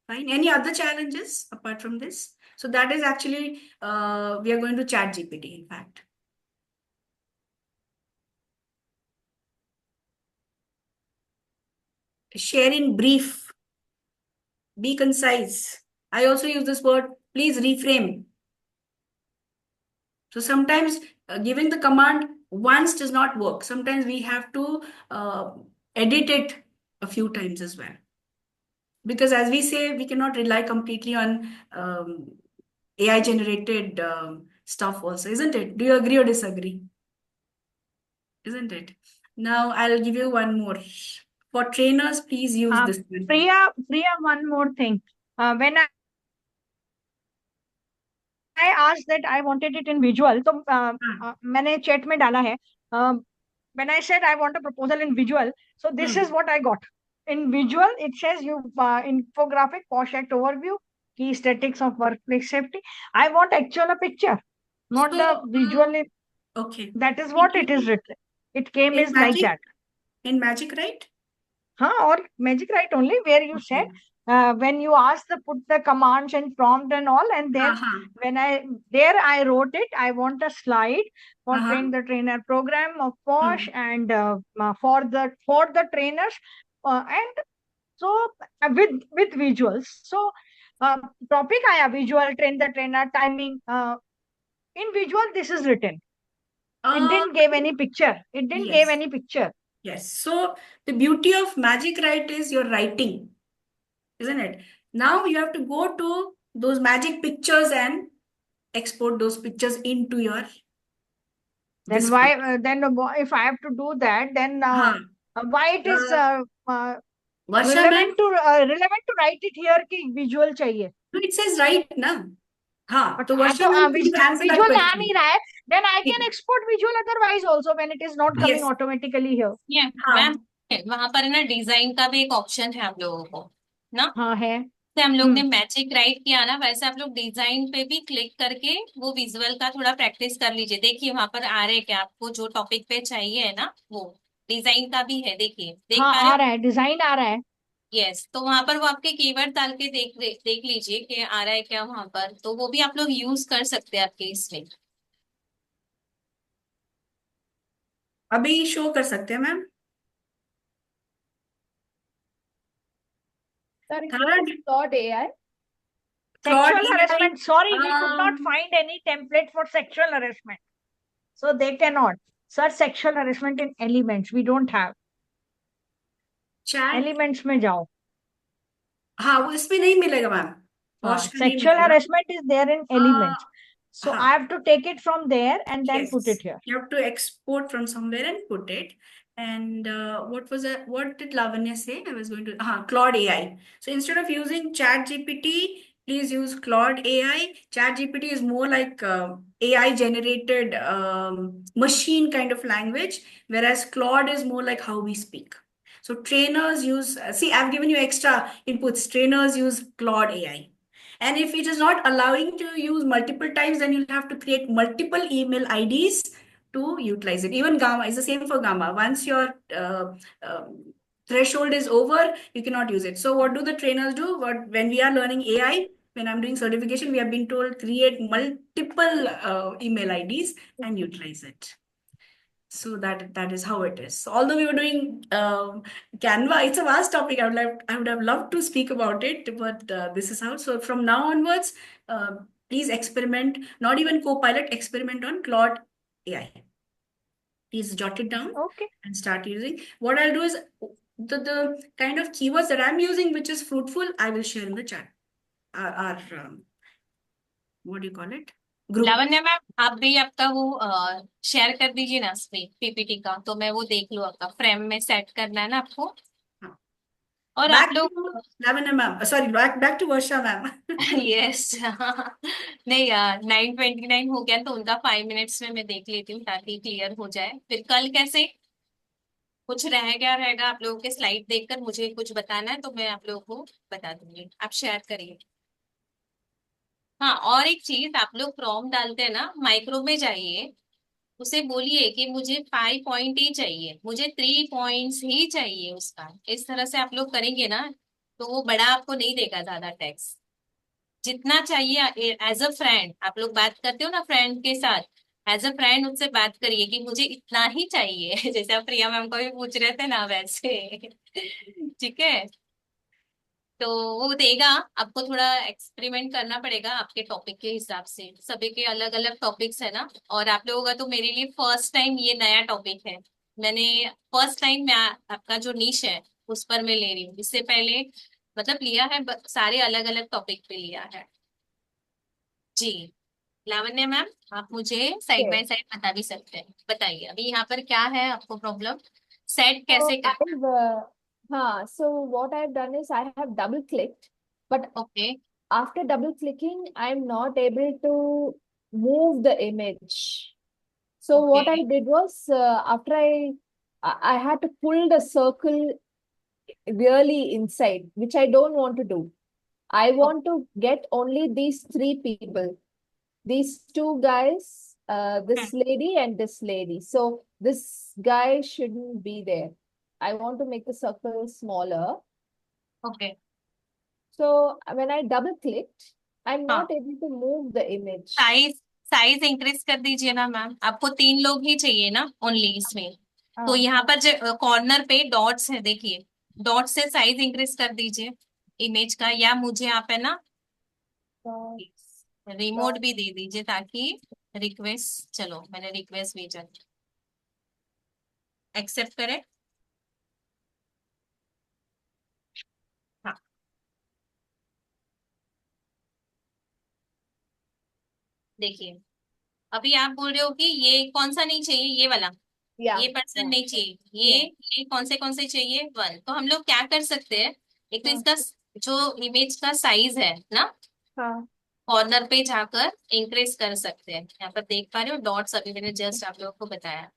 Fine. Any other challenges apart from this? So that is actually, we are going to ChatGPT, in fact. Share in brief. Be concise. I also use this word, please reframe. So sometimes giving the command once does not work. Sometimes we have to edit it a few times as well. because as we say, we cannot rely completely on AI generated stuff also, isn't it? Do you agree or disagree? Isn't it? Now I'll give you one more. For trainers, please use this one. Priya, one more thing. When I asked that I wanted it in visual, तो मैंने chat में डाला है. When I said I want a proposal in visual, so this is what I got. In visual, it says you infographic, Posh Act overview, key statistics of workplace safety. I want actual a picture, not the visual. Okay. That is what it is written. It came In is like Magic? that. In Magic, right? Or Magic Write only, where you said when you ask the put the commands and prompt and all, and then when I wrote it, I want a slide for train the trainer program of Posh and for the trainers and so with visuals. So topic आया visual, train the trainer, timing. In visual, this is written. It didn't give any picture. It didn't give any picture. Yes. So the beauty of Magic Write is your writing, isn't it? Now you have to go to those magic pictures and export those pictures into your. Then why? Then if I have to do that, then why it is Varsha ma'am, relevant to write it here कि visual चाहिए. no, it says right now. हाँ, तो हाँ, Varsha तो ma'am, could you answer that visual uh question? नहीं रहा है. Then I can export visual otherwise also when it is not coming Yes. automatically here. Yeah, ma'am वहां पर है ना डिजाइन का भी एक ऑप्शन है हम लोगों को ना. हाँ है. से हम लोग ने मैजिक राइट किया ना, वैसे आप लोग डिजाइन पे भी क्लिक करके वो विजुअल का थोड़ा प्रैक्टिस कर लीजिए. देखिए वहां पर आ रहे हैं क्या आपको जो टॉपिक पे चाहिए है ना, वो डिजाइन का भी है. देखिए देख हाँ पा आ रहे रहा है, डिजाइन आ रहा है. यस, तो वहां पर वो आपके कीवर्ड डाल के देख लीजिए कि आ रहा है क्या वहां पर, तो वो भी आप लोग यूज कर सकते हैं आपके इसमें. अभी शो कर सकते हैं ma'am. Sorry, Third, what is Claude AI? Claude Sexual AI. harassment. Sorry, we could not find any template for sexual harassment. So they cannot search sexual harassment in elements. We don't have. Chat. Elements में जाओ. हाँ, वो इसमें नहीं मिलेगा ma'am. Sexual harassment is there in elements. So I have to take it from there and then put it here. You have to export from somewhere and put it. And what did Lavanya say? I was going to, Claude AI. So instead of using Chat GPT, please use Claude AI. Chat GPT is more like AI generated machine kind of language, whereas Claude is more like how we speak. So trainers use, see, I've given you extra inputs. Trainers use Claude AI. And if it is not allowing to use multiple times, then you'll have to create multiple email IDs to utilize it. Even Gamma is the same for Gamma. Once your threshold is over, you cannot use it. So what do the trainers do? When we are learning AI, when I'm doing certification, we have been told create multiple email IDs and utilize it. So that is how it is. So although we were doing Canva, it's a vast topic. I would have loved to speak about it, but this is how. So from now onwards, please experiment. Not even Copilot, experiment on Claude AI. Please jot it down and start using. What I'll do is the kind of keywords that I'm using, which is fruitful, I will share in the chat. Our what do you call it? Lavanya ma'am आप भी आपका वो share कर दीजिए ना इसमें PPT का, तो मैं वो देख लूँ. आपका फ्रेम में सेट करना है ना आपको. और back आप लोग Lavanya ma'am, sorry, back to Varsha ma'am. Yes नहीं 9:29 हो गया, तो उनका 5 मिनट्स में मैं देख लेती हूँ ताकि क्लियर हो जाए. फिर कल कैसे कुछ रह गया रहेगा आप लोगों के स्लाइड देखकर मुझे कुछ बताना है तो मैं आप लोगों को बता दूंगी. आप शेयर करिए. हाँ, और एक चीज, आप लोग प्रॉम्प्ट डालते हैं ना, माइक्रो में जाइए, उसे बोलिए कि मुझे 5 पॉइंट ही चाहिए, मुझे 3 पॉइंट्स ही चाहिए उसका. इस तरह से आप लोग करेंगे ना तो वो बड़ा आपको नहीं देगा ज्यादा टेक्स्ट. जितना चाहिए एज अ फ्रेंड आप लोग बात करते हो ना फ्रेंड के साथ, एज अ फ्रेंड उससे बात करिए कि मुझे इतना ही चाहिए जैसे आप प्रिया मैम को भी पूछ रहे थे ना वैसे ठीक है. तो वो देगा. आपको थोड़ा एक्सपेरिमेंट करना पड़ेगा आपके टॉपिक के हिसाब से. सभी के अलग अलग टॉपिक्स है ना, और आप लोगों का तो मेरे लिए फर्स्ट टाइम ये नया टॉपिक है. मैंने फर्स्ट टाइम मैं आपका जो नीश है उस पर मैं ले रही हूँ. इससे पहले मतलब लिया है, सारे अलग अलग टॉपिक पे लिया है जी। लावण्य मैम, आप मुझे साइड Okay. बाय साइड बता भी सकते हैं, बताइए अभी यहाँ पर क्या है आपको प्रॉब्लम, सेट So कैसे करना so what I've done is I have double clicked, but है। Okay. after double clicking, I'm not able to move the image. So okay. what I did was after I had to pull the circle really inside, which I don't want to do. I want to get only these three people, these two guys, this lady and this lady. So this guy shouldn't be there. I want to make the circle smaller. Okay. So when I double clicked, I'm हाँ, not able to move the image. Size size increase कर दीजिए ना ma'am, आपको 3 लोग ही चाहिए ना only इसमें। तो Ah, यहाँ पर जो कॉर्नर पे डॉट्स है देखिए, डॉट से साइज इंक्रीज कर दीजिए इमेज का, या मुझे आप है ना dots, रिमोट dots. भी दे दीजिए ताकि रिक्वेस्ट, चलो मैंने रिक्वेस्ट भेजा, एक्सेप्ट करें। हाँ, देखिए अभी आप बोल रहे हो कि ये कौन सा नहीं चाहिए, ये वाला, Yeah, ये पर्सन yeah, नहीं चाहिए, yeah. ये कौन से चाहिए, वन। तो हम लोग क्या कर सकते हैं, एक तो हाँ, इसका जो इमेज का साइज है ना, हाँ, कॉर्नर पे जाकर इंक्रीज कर सकते हैं। यहाँ पर देख पा रहे हो डॉट्स, अभी मैंने जस्ट आप लोगों को बताया।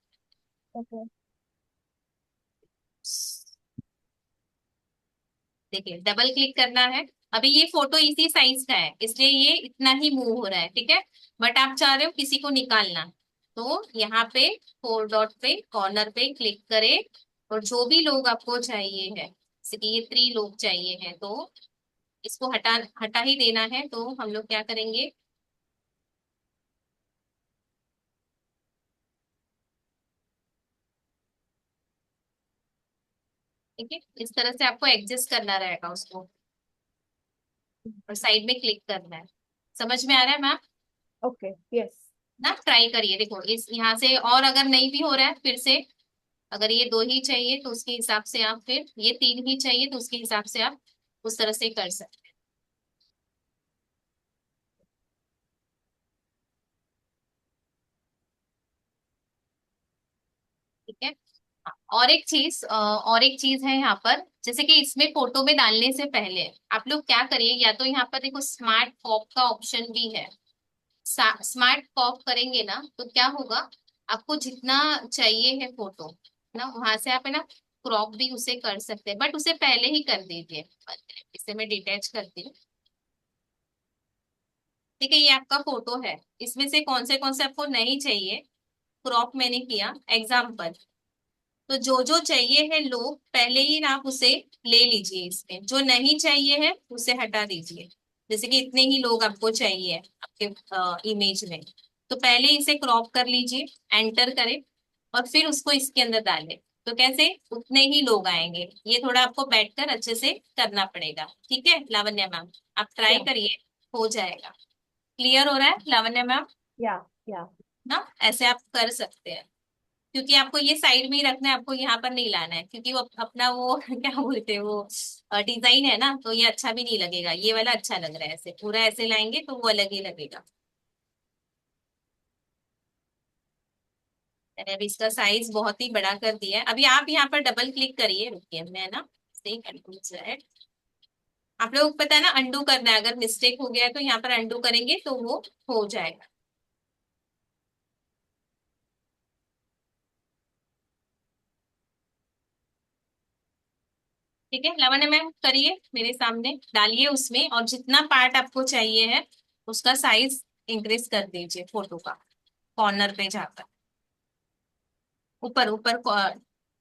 okay. देखिए डबल क्लिक करना है, अभी ये फोटो इसी साइज का है इसलिए ये इतना ही मूव हो रहा है, ठीक है। बट आप चाह रहे हो किसी को निकालना, तो यहाँ पे 4 डॉट पे कॉर्नर पे क्लिक करें, और जो भी लोग आपको चाहिए है, जैसे कि ये 3 लोग चाहिए हैं, तो इसको हटा हटा ही देना है। तो हम लोग क्या करेंगे, ठीक है, इस तरह से आपको एडजस्ट करना रहेगा उसको, और साइड में क्लिक करना है। समझ में आ रहा है मैम Okay, yes. ना? ट्राई करिए, देखो इस यहाँ से, और अगर नहीं भी हो रहा है फिर से, अगर ये 2 ही चाहिए तो उसके हिसाब से आप, फिर ये 3 ही चाहिए तो उसके हिसाब से आप उस तरह से कर सकते हैं, ठीक है। हाँ, और एक चीज है यहाँ पर, जैसे कि इसमें फोटो में डालने से पहले आप लोग क्या करिए, या तो यहाँ पर देखो स्मार्ट पॉप का ऑप्शन भी है। स्मार्ट पॉप करेंगे ना तो क्या होगा, आपको जितना चाहिए है फोटो ना, वहां से आप है ना क्रॉप भी उसे कर सकते हैं, बट उसे पहले ही कर दीजिए। इसे मैं डिटैच करती हूँ, ठीक है। ये आपका फोटो है, इसमें से कौन से आपको नहीं चाहिए, क्रॉप मैंने किया एग्जाम्पल। तो जो जो चाहिए है लोग पहले ही ना आप उसे ले लीजिए, इसमें जो नहीं चाहिए है उसे हटा दीजिए। जैसे कि इतने ही लोग आपको चाहिए आपके इमेज में, तो पहले इसे क्रॉप कर लीजिए, एंटर करें, और फिर उसको इसके अंदर डालें। तो कैसे, उतने ही लोग आएंगे, ये थोड़ा आपको बैठकर अच्छे से करना पड़ेगा, ठीक है लावण्य मैम, आप ट्राई Yeah, करिए, हो जाएगा। क्लियर हो रहा है लावण्य मैम yeah, yeah. ना? ऐसे आप कर सकते हैं, क्योंकि आपको ये साइड में ही रखना है, आपको यहाँ पर नहीं लाना है, क्योंकि वो अपना वो क्या बोलते हैं वो डिजाइन है ना, तो ये अच्छा भी नहीं लगेगा, ये वाला अच्छा लग रहा है, ऐसे पूरा ऐसे लाएंगे तो वो अलग ही लगेगा। मैंने अभी इसका साइज बहुत ही बड़ा कर दिया है, अभी आप यहाँ पर डबल क्लिक करिए, रुकिए मैं ना सही कंट्रोल Z, आप लोग को पता है ना अंडू करना है, अगर मिस्टेक हो गया है तो यहाँ पर अंडू करेंगे तो वो हो जाएगा, ठीक है। लावण्य मैम करिए, मेरे सामने डालिए उसमें, और जितना पार्ट आपको चाहिए है उसका साइज इंक्रीज कर दीजिए फोटो का, कॉर्नर पे जाकर ऊपर ऊपर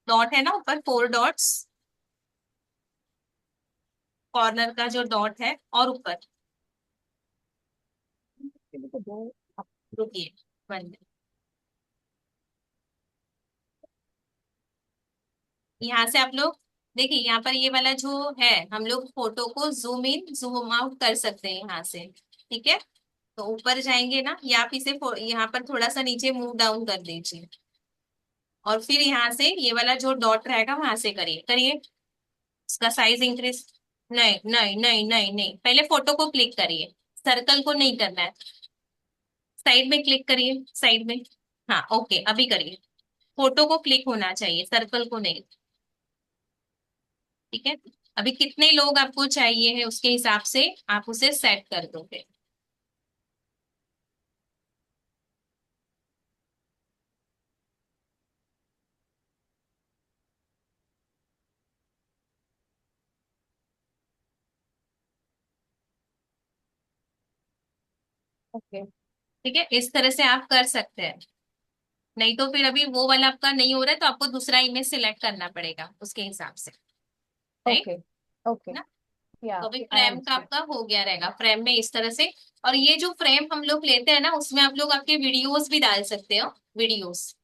डॉट है ना, ऊपर 4 डॉट्स, कॉर्नर का जो डॉट है और ऊपर, Give it a go. रुकिए बंद, यहाँ से आप लोग देखिए, यहाँ पर ये वाला जो है, हम लोग फोटो को जूम इन जूम आउट कर सकते हैं यहाँ से, ठीक है। तो ऊपर जाएंगे ना, या आप इसे यहाँ पर थोड़ा सा नीचे मूव डाउन कर दीजिए, और फिर यहाँ से ये वाला जो डॉट रहेगा वहां से करिए करिए, इसका साइज इंक्रीज, नहीं नहीं नहीं नहीं नहीं, पहले फोटो को क्लिक करिए, सर्कल को नहीं करना है। साइड में क्लिक करिए, साइड में। हाँ ओके, अभी करिए। फोटो को क्लिक होना चाहिए, सर्कल को नहीं। ठीक है। अभी कितने लोग आपको चाहिए है उसके हिसाब से आप उसे सेट कर दोगे। ओके। ठीक है, इस तरह से आप कर सकते हैं। नहीं तो फिर अभी वो वाला आपका नहीं हो रहा है तो आपको दूसरा इमेज सिलेक्ट करना पड़ेगा उसके हिसाब से। राइट। ओके। ओके। ना। या तो अभी आई फ्रेम का अंडरस्टैंड। आपका हो गया रहेगा, फ्रेम में इस तरह से। और ये जो फ्रेम हम लोग लेते हैं ना, उसमें आप लोग आपके वीडियोस भी डाल सकते हो, वीडियोस।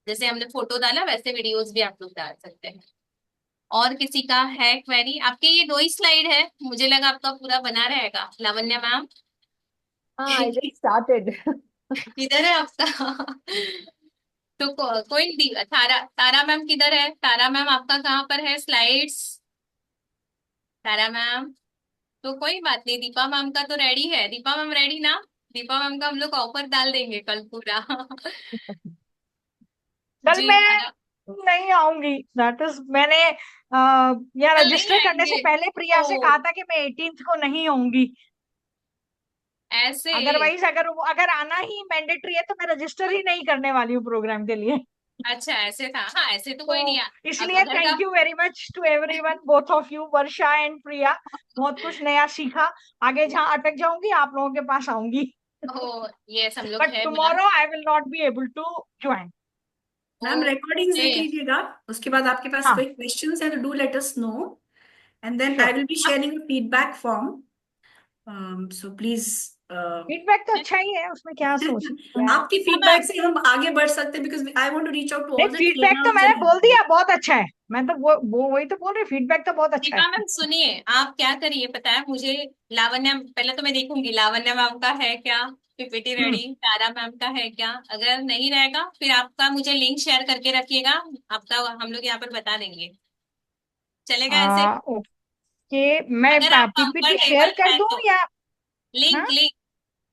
जैसे हमने फोटो डाला वैसे वीडियोस भी आप लोग डाल सकते हैं। और किसी का है क्वेरी? आपके ये दो ही स्लाइड है, मुझे लगा आपका पूरा बना रहेगा। लावण्या मैम हाँ, आई जस्ट स्टार्टेड। किधर है आपका? तो कोई नहीं, तारा तारा मैम किधर है? तारा मैम आपका कहाँ पर है स्लाइड्स? तारा मैम, तो कोई बात नहीं, दीपा मैम का तो रेडी है। दीपा मैम रेडी ना? दीपा मैम का हम लोग ऑफर डाल देंगे कल पूरा। कल जी मैं तारा। नहीं आऊंगी, दैट इज मैंने या कल नहीं रजिस्टर करने से आएंगे? पहले प्रिया से ओ, कहा था कि मैं 18th को नहीं आऊंगी। ऐसे? अदरवाइज अगर आना ही मैंडेटरी है तो मैं रजिस्टर ही नहीं करने वाली हूँ प्रोग्राम के लिए। अच्छा ऐसे था, हाँ ऐसे तो कोई तो नहीं अब इसलिए अगर का। Thank you very much to everyone, both of you, Varsha and Priya. बहुत कुछ नया सीखा। आगे जहाँ अटक जाऊंगी आप लोगों के पास आऊंगी। ओ ये हम लोग बट है ma'am. Tomorrow I will not be able to join. Ma'am recordings okay. देख लीजिएगा, उसके बाद आपके पास हाँ, कोई क्वेश्चंस है तो do let us know, and then I sure. Will be sharing a feedback form, so please feedback तो अच्छा ही है, उसमें क्या सोच क्या है। आपकी हाँ फीडबैक मैम। से हम आगे बढ़ सकते हैं, because I want to reach out to नहीं, ऑल द फीडबैक तो ट्रेनर्स मैंने एंड बोल हेल्पर्स। दिया बहुत अच्छा है। मैं तो वो वही तो बोल रही, फीडबैक तो बहुत अच्छा है। दीपा मैम सुनिए, आप क्या करिए पता है मुझे। लावण्या पहले तो मैं देखूंगी लावण्या मैम का है क्या पीपीटी हम्म। रेडी, तारा मैम का है क्या। अगर नहीं रहेगा फिर आपका मुझे लिंक शेयर करके रखिएगा। आपका हम लोग यहाँ पर बता देंगे, चलेगा ऐसे? ओके, मैं अगर आप पीपीटी शेयर कंफर्टेबल कर है दूं तो। या? हाँ, लिंक लिंक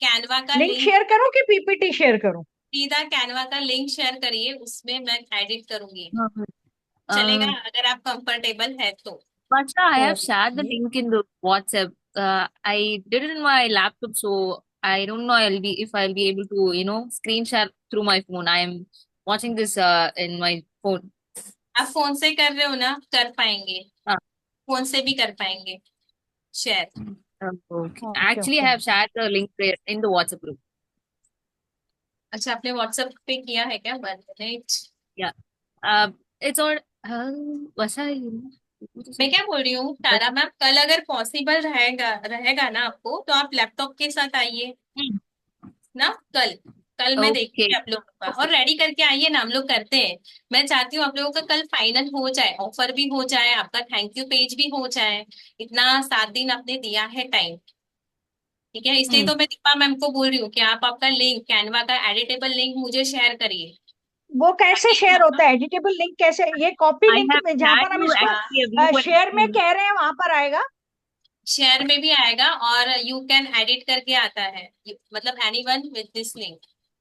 कैनवा का लिंक लिंक। शेयर करूं कि पीपीटी शेयर करूं? सीधा कैनवा का लिंक शेयर करिए, उसमें मैं एडिट करूंगी। Uh, चलेगा um, अगर आप कंफर्टेबल है तो। Varsha, I have shared the okay. link in the WhatsApp. I did it in my laptop, so I don't know if I'll be able to, screen share through my phone. I am watching this in my phone. आप phone से कर रहे हो ना, कर पाएंगे। Uh, phone से भी कर पाएंगे share. okay. Okay. Actually, I okay. have shared the link there in the WhatsApp group. अच्छा आपने व्हाट्सएप पे किया है क्या? One minute. Yeah. Uh, it's on. Varsha, मैं क्या बोल रही हूँ तारा मैम, कल अगर पॉसिबल रहेगा रहेगा ना आपको तो आप लैपटॉप के साथ आइए ना कल। कल मैं देखती Okay. हूँ आप लोगों का, और Okay. रेडी करके आइए ना, हम लोग करते हैं। मैं चाहती हूँ आप लोगों का कल फाइनल हो जाए, ऑफर भी हो जाए, आपका थैंक यू पेज भी हो जाए। इतना 7 दिन आपने दिया है टाइम। ठीक है, इसलिए Hmm. तो मैं दीपा मैम को बोल रही हूँ कि आप आपका लिंक कैनवा का एडिटेबल लिंक मुझे शेयर करिए। वो कैसे ताकि शेयर हम होता है एडिटेबल लिंक कैसे? ये कॉपी I लिंक have में जहां shared पर हम you इसको actually a view शेयर में and कह रहे हैं वहां पर आएगा? शेयर में भी आएगा, और यू कैन एडिट करके आता है। मतलब एनीवन विद दिस लिंक,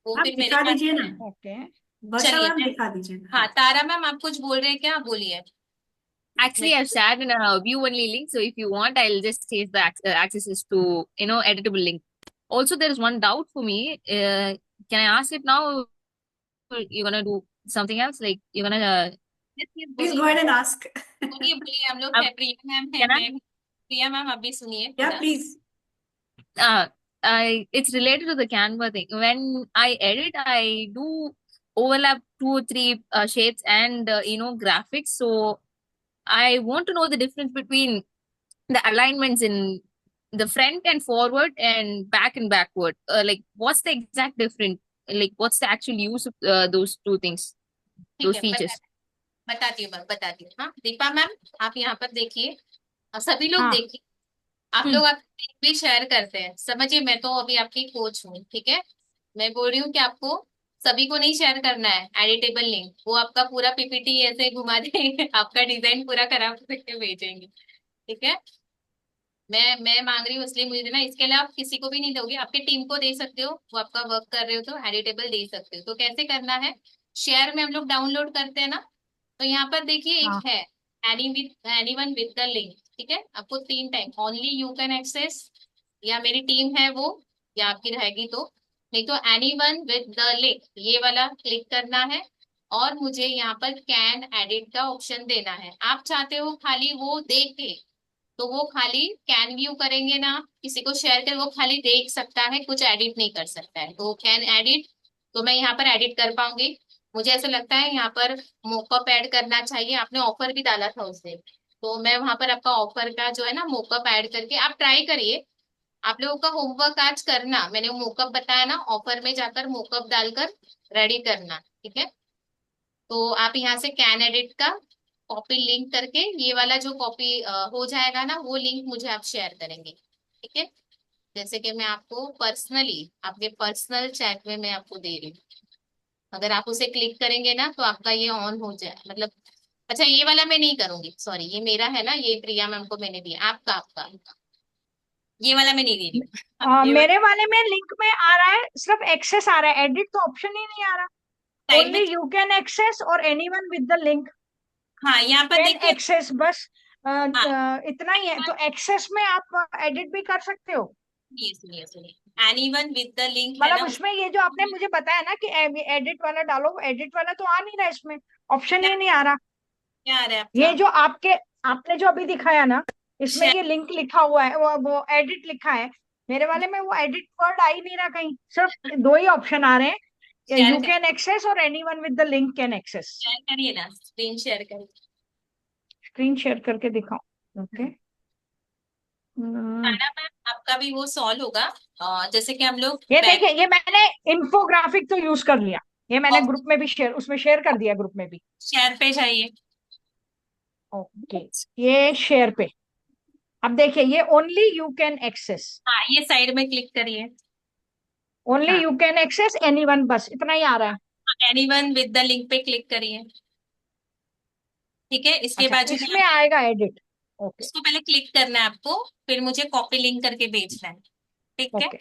वो आप फिर मेरे दिखा पास दीजिए ना, है। ओके। वर्षा चलिए मैम मैं। दिखा दीजिए, हाँ हाँ। तारा मैम आप कुछ बोल रहे हैं क्या? बोलिए। मैं actually I've shared in a view only link. So if you want, I'll just change the accesses to, editable link. Also, there is one doubt for me. Can I ask it now? Or you're gonna do something else? Like you're gonna, Yes, yes, please बोलिए go ahead and ask. बोलिए बोलिए, हम लोग uh, है, प्रिया ma'am है, can I? मैं प्रिया ma'am अभी सुनिए या पूरा। Please. Uh, it's related to the Canva thing. When I edit, I do overlap 2 or 3 shades and graphics. So I want to know the difference between the alignments in the front and forward and back and backward. Like, what's the exact difference? Like, what's the actual use of those two things, ठीक those है features? बताती हूँ मैं, बताती हूँ। हाँ Deepa ma'am, आप यहाँ पर देखिए और सभी लोग हाँ। देखिए। आप Hmm. लोग आप भी शेयर करते हैं, समझिए मैं तो अभी आपकी कोच हूँ, ठीक है। मैं बोल रही हूँ कि आपको सभी को नहीं शेयर करना है एडिटेबल लिंक, वो आपका पूरा पीपीटी ऐसे घुमा देंगे, आपका डिजाइन पूरा खराब करके भेजेंगे। ठीक है, मैं मांग रही हूँ इसलिए मुझे देना, इसके अलावा आप किसी को भी नहीं दोगे, आपके टीम को दे सकते हो, वो आपका वर्क कर रहे हो तो एडिटेबल दे सकते हो। तो कैसे करना है, शेयर में हम लोग डाउनलोड करते हैं ना, तो यहाँ पर देखिए एक हाँ है एनीवन विद द लिंक। ठीक है, आपको 3 time only you can access, या मेरी टीम है वो, या आपकी रहेगी तो, नहीं तो एनीवन विद द लिंक ये वाला क्लिक करना है। और मुझे यहाँ पर कैन एडिट का ऑप्शन देना है। आप चाहते हो खाली वो देखे, तो वो खाली कैन व्यू करेंगे ना, किसी को शेयर कर, वो खाली देख सकता है, कुछ एडिट नहीं कर सकता है। तो कैन एडिट, तो मैं यहाँ पर एडिट कर पाऊंगी। मुझे ऐसा लगता है यहाँ पर मोकअप ऐड करना चाहिए, आपने ऑफर भी डाला था उस दिन, तो मैं वहां पर आपका ऑफर का जो है ना मोकअप ऐड करके आप ट्राई करिए। आप लोगों का होमवर्क आज करना, मैंने मोकअप बताया ना, ऑफर में जाकर मोकअप डालकर रेडी करना। ठीक है, तो आप यहाँ से कैन एडिट का कॉपी लिंक करके, ये वाला जो कॉपी हो जाएगा ना, वो लिंक मुझे आप शेयर करेंगे। ठीक है, जैसे कि मैं आपको पर्सनली आपके पर्सनल चैट में मैं आपको दे रही हूँ, अगर आप उसे क्लिक करेंगे ना तो आपका ये ऑन हो जाए, मतलब अच्छा ये वाला मैं नहीं करूंगी, सॉरी, ये मेरा है ना, ये प्रिया मैम को मैंने दिया, आपका आपका ये वाला मैं नहीं दे रही हूँ। ये वाला मेरे वाले में लिंक में आ रहा है, सिर्फ एक्सेस आ रहा है, एडिट तो ऑप्शन ही नहीं आ रहा। साइड में, ओनली यू कैन एक्सेस और एनीवन विद द लिंक हाँ यहाँ पर कैन देखिए, एक्सेस, बस हाँ इतना ही है। तो एक्सेस में आप एडिट भी कर सकते हो। सुनिए सुनिए सुनिए, एनीवन विद द लिंक है मतलब ना, उसमें ये जो आपने मुझे बताया ना कि एडिट वाला डालो, एडिट वाला तो आ नहीं रहा, इसमें ऑप्शन क्या ही नहीं आ रहा। क्या आ रहा है ये आपका, जो आपने जो अभी दिखाया ना, इसमें शेयर ये लिंक लिखा हुआ है, वो एडिट लिखा है। मेरे वाले में वो एडिट वर्ड आ ही नहीं रहा कहीं, सिर्फ दो ही ऑप्शन आ रहे हैं, शेयर यू कैन एक्सेस और anyone with the link can access. Share करिए ना, स्क्रीन शेयर करिए। स्क्रीन शेयर करके दिखाओ, ओके। खाना मैम आपका भी वो सॉल्व होगा, जैसे कि हम लोग ये बैक, देखिए, ये मैंने इंफोग्राफिक तो यूज कर लिया, ये मैंने ग्रुप में भी शेयर, उसमें शेयर कर दिया ग्रुप में भी। शेयर पे जाइए। ओके, ये शेयर पे, अब देखिए ये ओनली यू कैन एक्सेस, हाँ ये साइड में क्लिक करिए। ओनली हाँ, यू कैन एक्सेस एनीवन, बस इतना ही आ रहा है। एनीवन विद द लिंक पे क्लिक करिए। ठीक है, इसके अच्छा, बाजू में इसमें आएगा एडिट, ओके। उसको पहले क्लिक करना है आपको, फिर मुझे कॉपी लिंक करके भेजना है। ठीक है, ओके,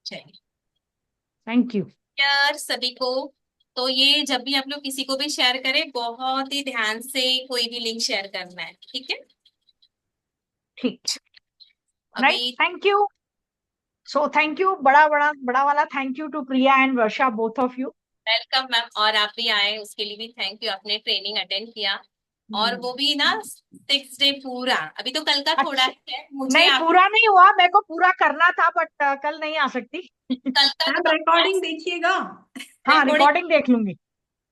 चलिए थैंक यू। यार सभी को, तो ये जब भी आप लोग किसी को भी शेयर करें, बहुत ही ध्यान से कोई भी लिंक शेयर करना है। ठीक है, ठीक है, राइट, अभी thank you. So thank you, बड़ा बड़ा बड़ा वाला thank you to Priya and Varsha, both of you. Welcome ma'am, और आप भी आए उसके लिए भी थैंक यू, आपने ट्रेनिंग अटेंड किया, और वो भी ना 6 डे पूरा, अभी तो कल का थोड़ा अच्छा, है मुझे नहीं आप, पूरा नहीं हुआ, मेरे को पूरा करना था, बट कल नहीं आ सकती। कल का मैम तो रिकॉर्डिंग देखिएगा। हाँ, रिकॉर्डिंग, रिकॉर्डिंग देख लूंगी।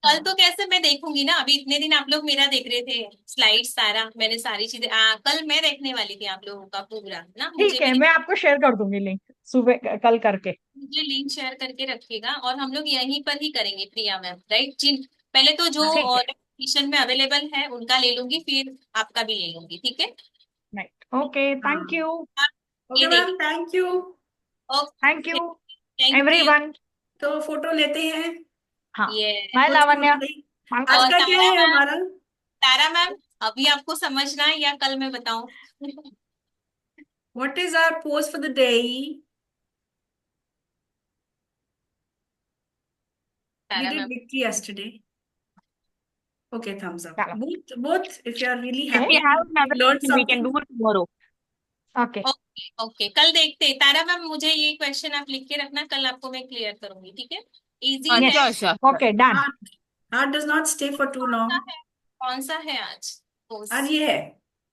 कल तो कैसे मैं देखूंगी ना, अभी इतने दिन आप लोग मेरा देख रहे थे, स्लाइड सारा मैंने सारी चीजें, कल मैं देखने वाली थी आप लोगों का पूरा ना, मुझे ठीक है, भी मैं आपको शेयर कर दूंगी लिंक सुबह कल करके। मुझे लिंक शेयर करके रखिएगा, और हम लोग यहीं पर ही करेंगे प्रिया मैम, राइट, जिन पहले तो जो ठीक है, लोकेशन में अवेलेबल है उनका ले लूंगी, फिर आपका भी ले लूंगी। ठीक है, राइट, ओके, थैंक हाँ, यू। आप ये ओके मैम, देखिए। Thank you. Thank you okay, thank you. Everyone. तो फोटो लेते हैं। हाँ, ये बाय कुछ लावण्या, नहीं। आज मालूम। और का क्या तारा है मैम, हमारा? तारा मैम अभी आपको समझना है या कल मैं बताऊं? What is our post for the day? We तारा did ma'am, victory yesterday. Okay, thumbs up. चलो, Both, if you are really If happy we have and another you learned question, we can something. do it tomorrow. Okay, okay okay, कल देखते हैं। तारा ma'am मुझे ये question आप लिख के रखना, कल आपको मैं क्लियर करूंगी। ठीक है, इजी है। Sure, yes, sure, sure. Okay, done. Heart does not stay for too कौन सा long. है, कौन सा है आज आज ये है।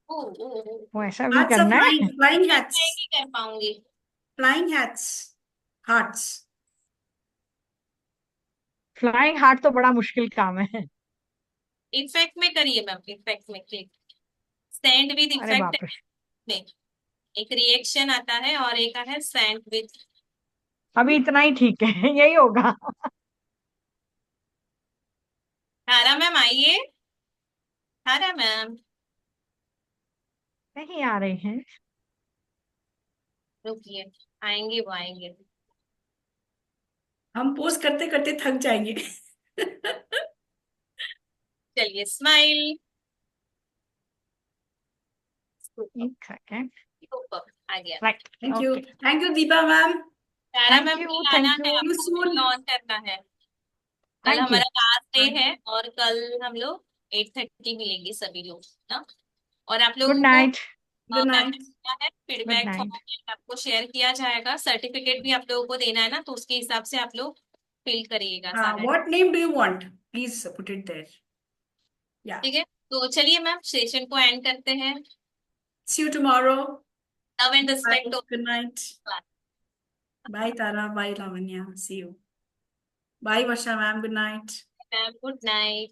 ओ ओ ओ, वो ऐसा भी Hearts are करना है। flying मैं hats. नहीं कर पाऊंगी। Flying hats. Hearts. Flying heart तो बड़ा मुश्किल काम है। इफेक्ट में करिए मैम, इफेक्ट में क्लिक, सेंड विद अरे इफेक्ट बाप रे, में एक रिएक्शन आता है और एक है सेंड विद। अभी इतना ही ठीक है, यही होगा। तारा मैम आइए, तारा मैम नहीं आ रहे हैं। रुकिए, आएंगे वो आएंगे। हम पोस्ट करते करते थक जाएंगे। चलिए स्माइल, एक second. Super, आ गया। Right. Thank you. Okay. Thank you, Deepa ma'am. Tara Thank ma'am you. कल आना Thank है, you. See you आपको soon. ऑन करना है। कल Thank you. हमारा लास्ट डे Bye. है और कल हम लोग 8:30 मिलेंगे सभी लोग ना। और आप Good लोगों को night. Good ma'am night. ने दिया है Good फीडबैक night. फॉर्म, आपको शेयर किया जाएगा। सर्टिफिकेट भी आप लोगों को देना है ना, तो उसके हिसाब से आप लोग फिल करिएगा सारा। What name do you want? Please put it there. Yeah. ठीक है, तो चलिए मैम सेशन को एंड करते हैं। See you tomorrow. Love and Bye. Respect. Good night. Bye, Tara. Bye, Lavanya. See you. Bye, Varsha ma'am. Good night. Ma'am good night.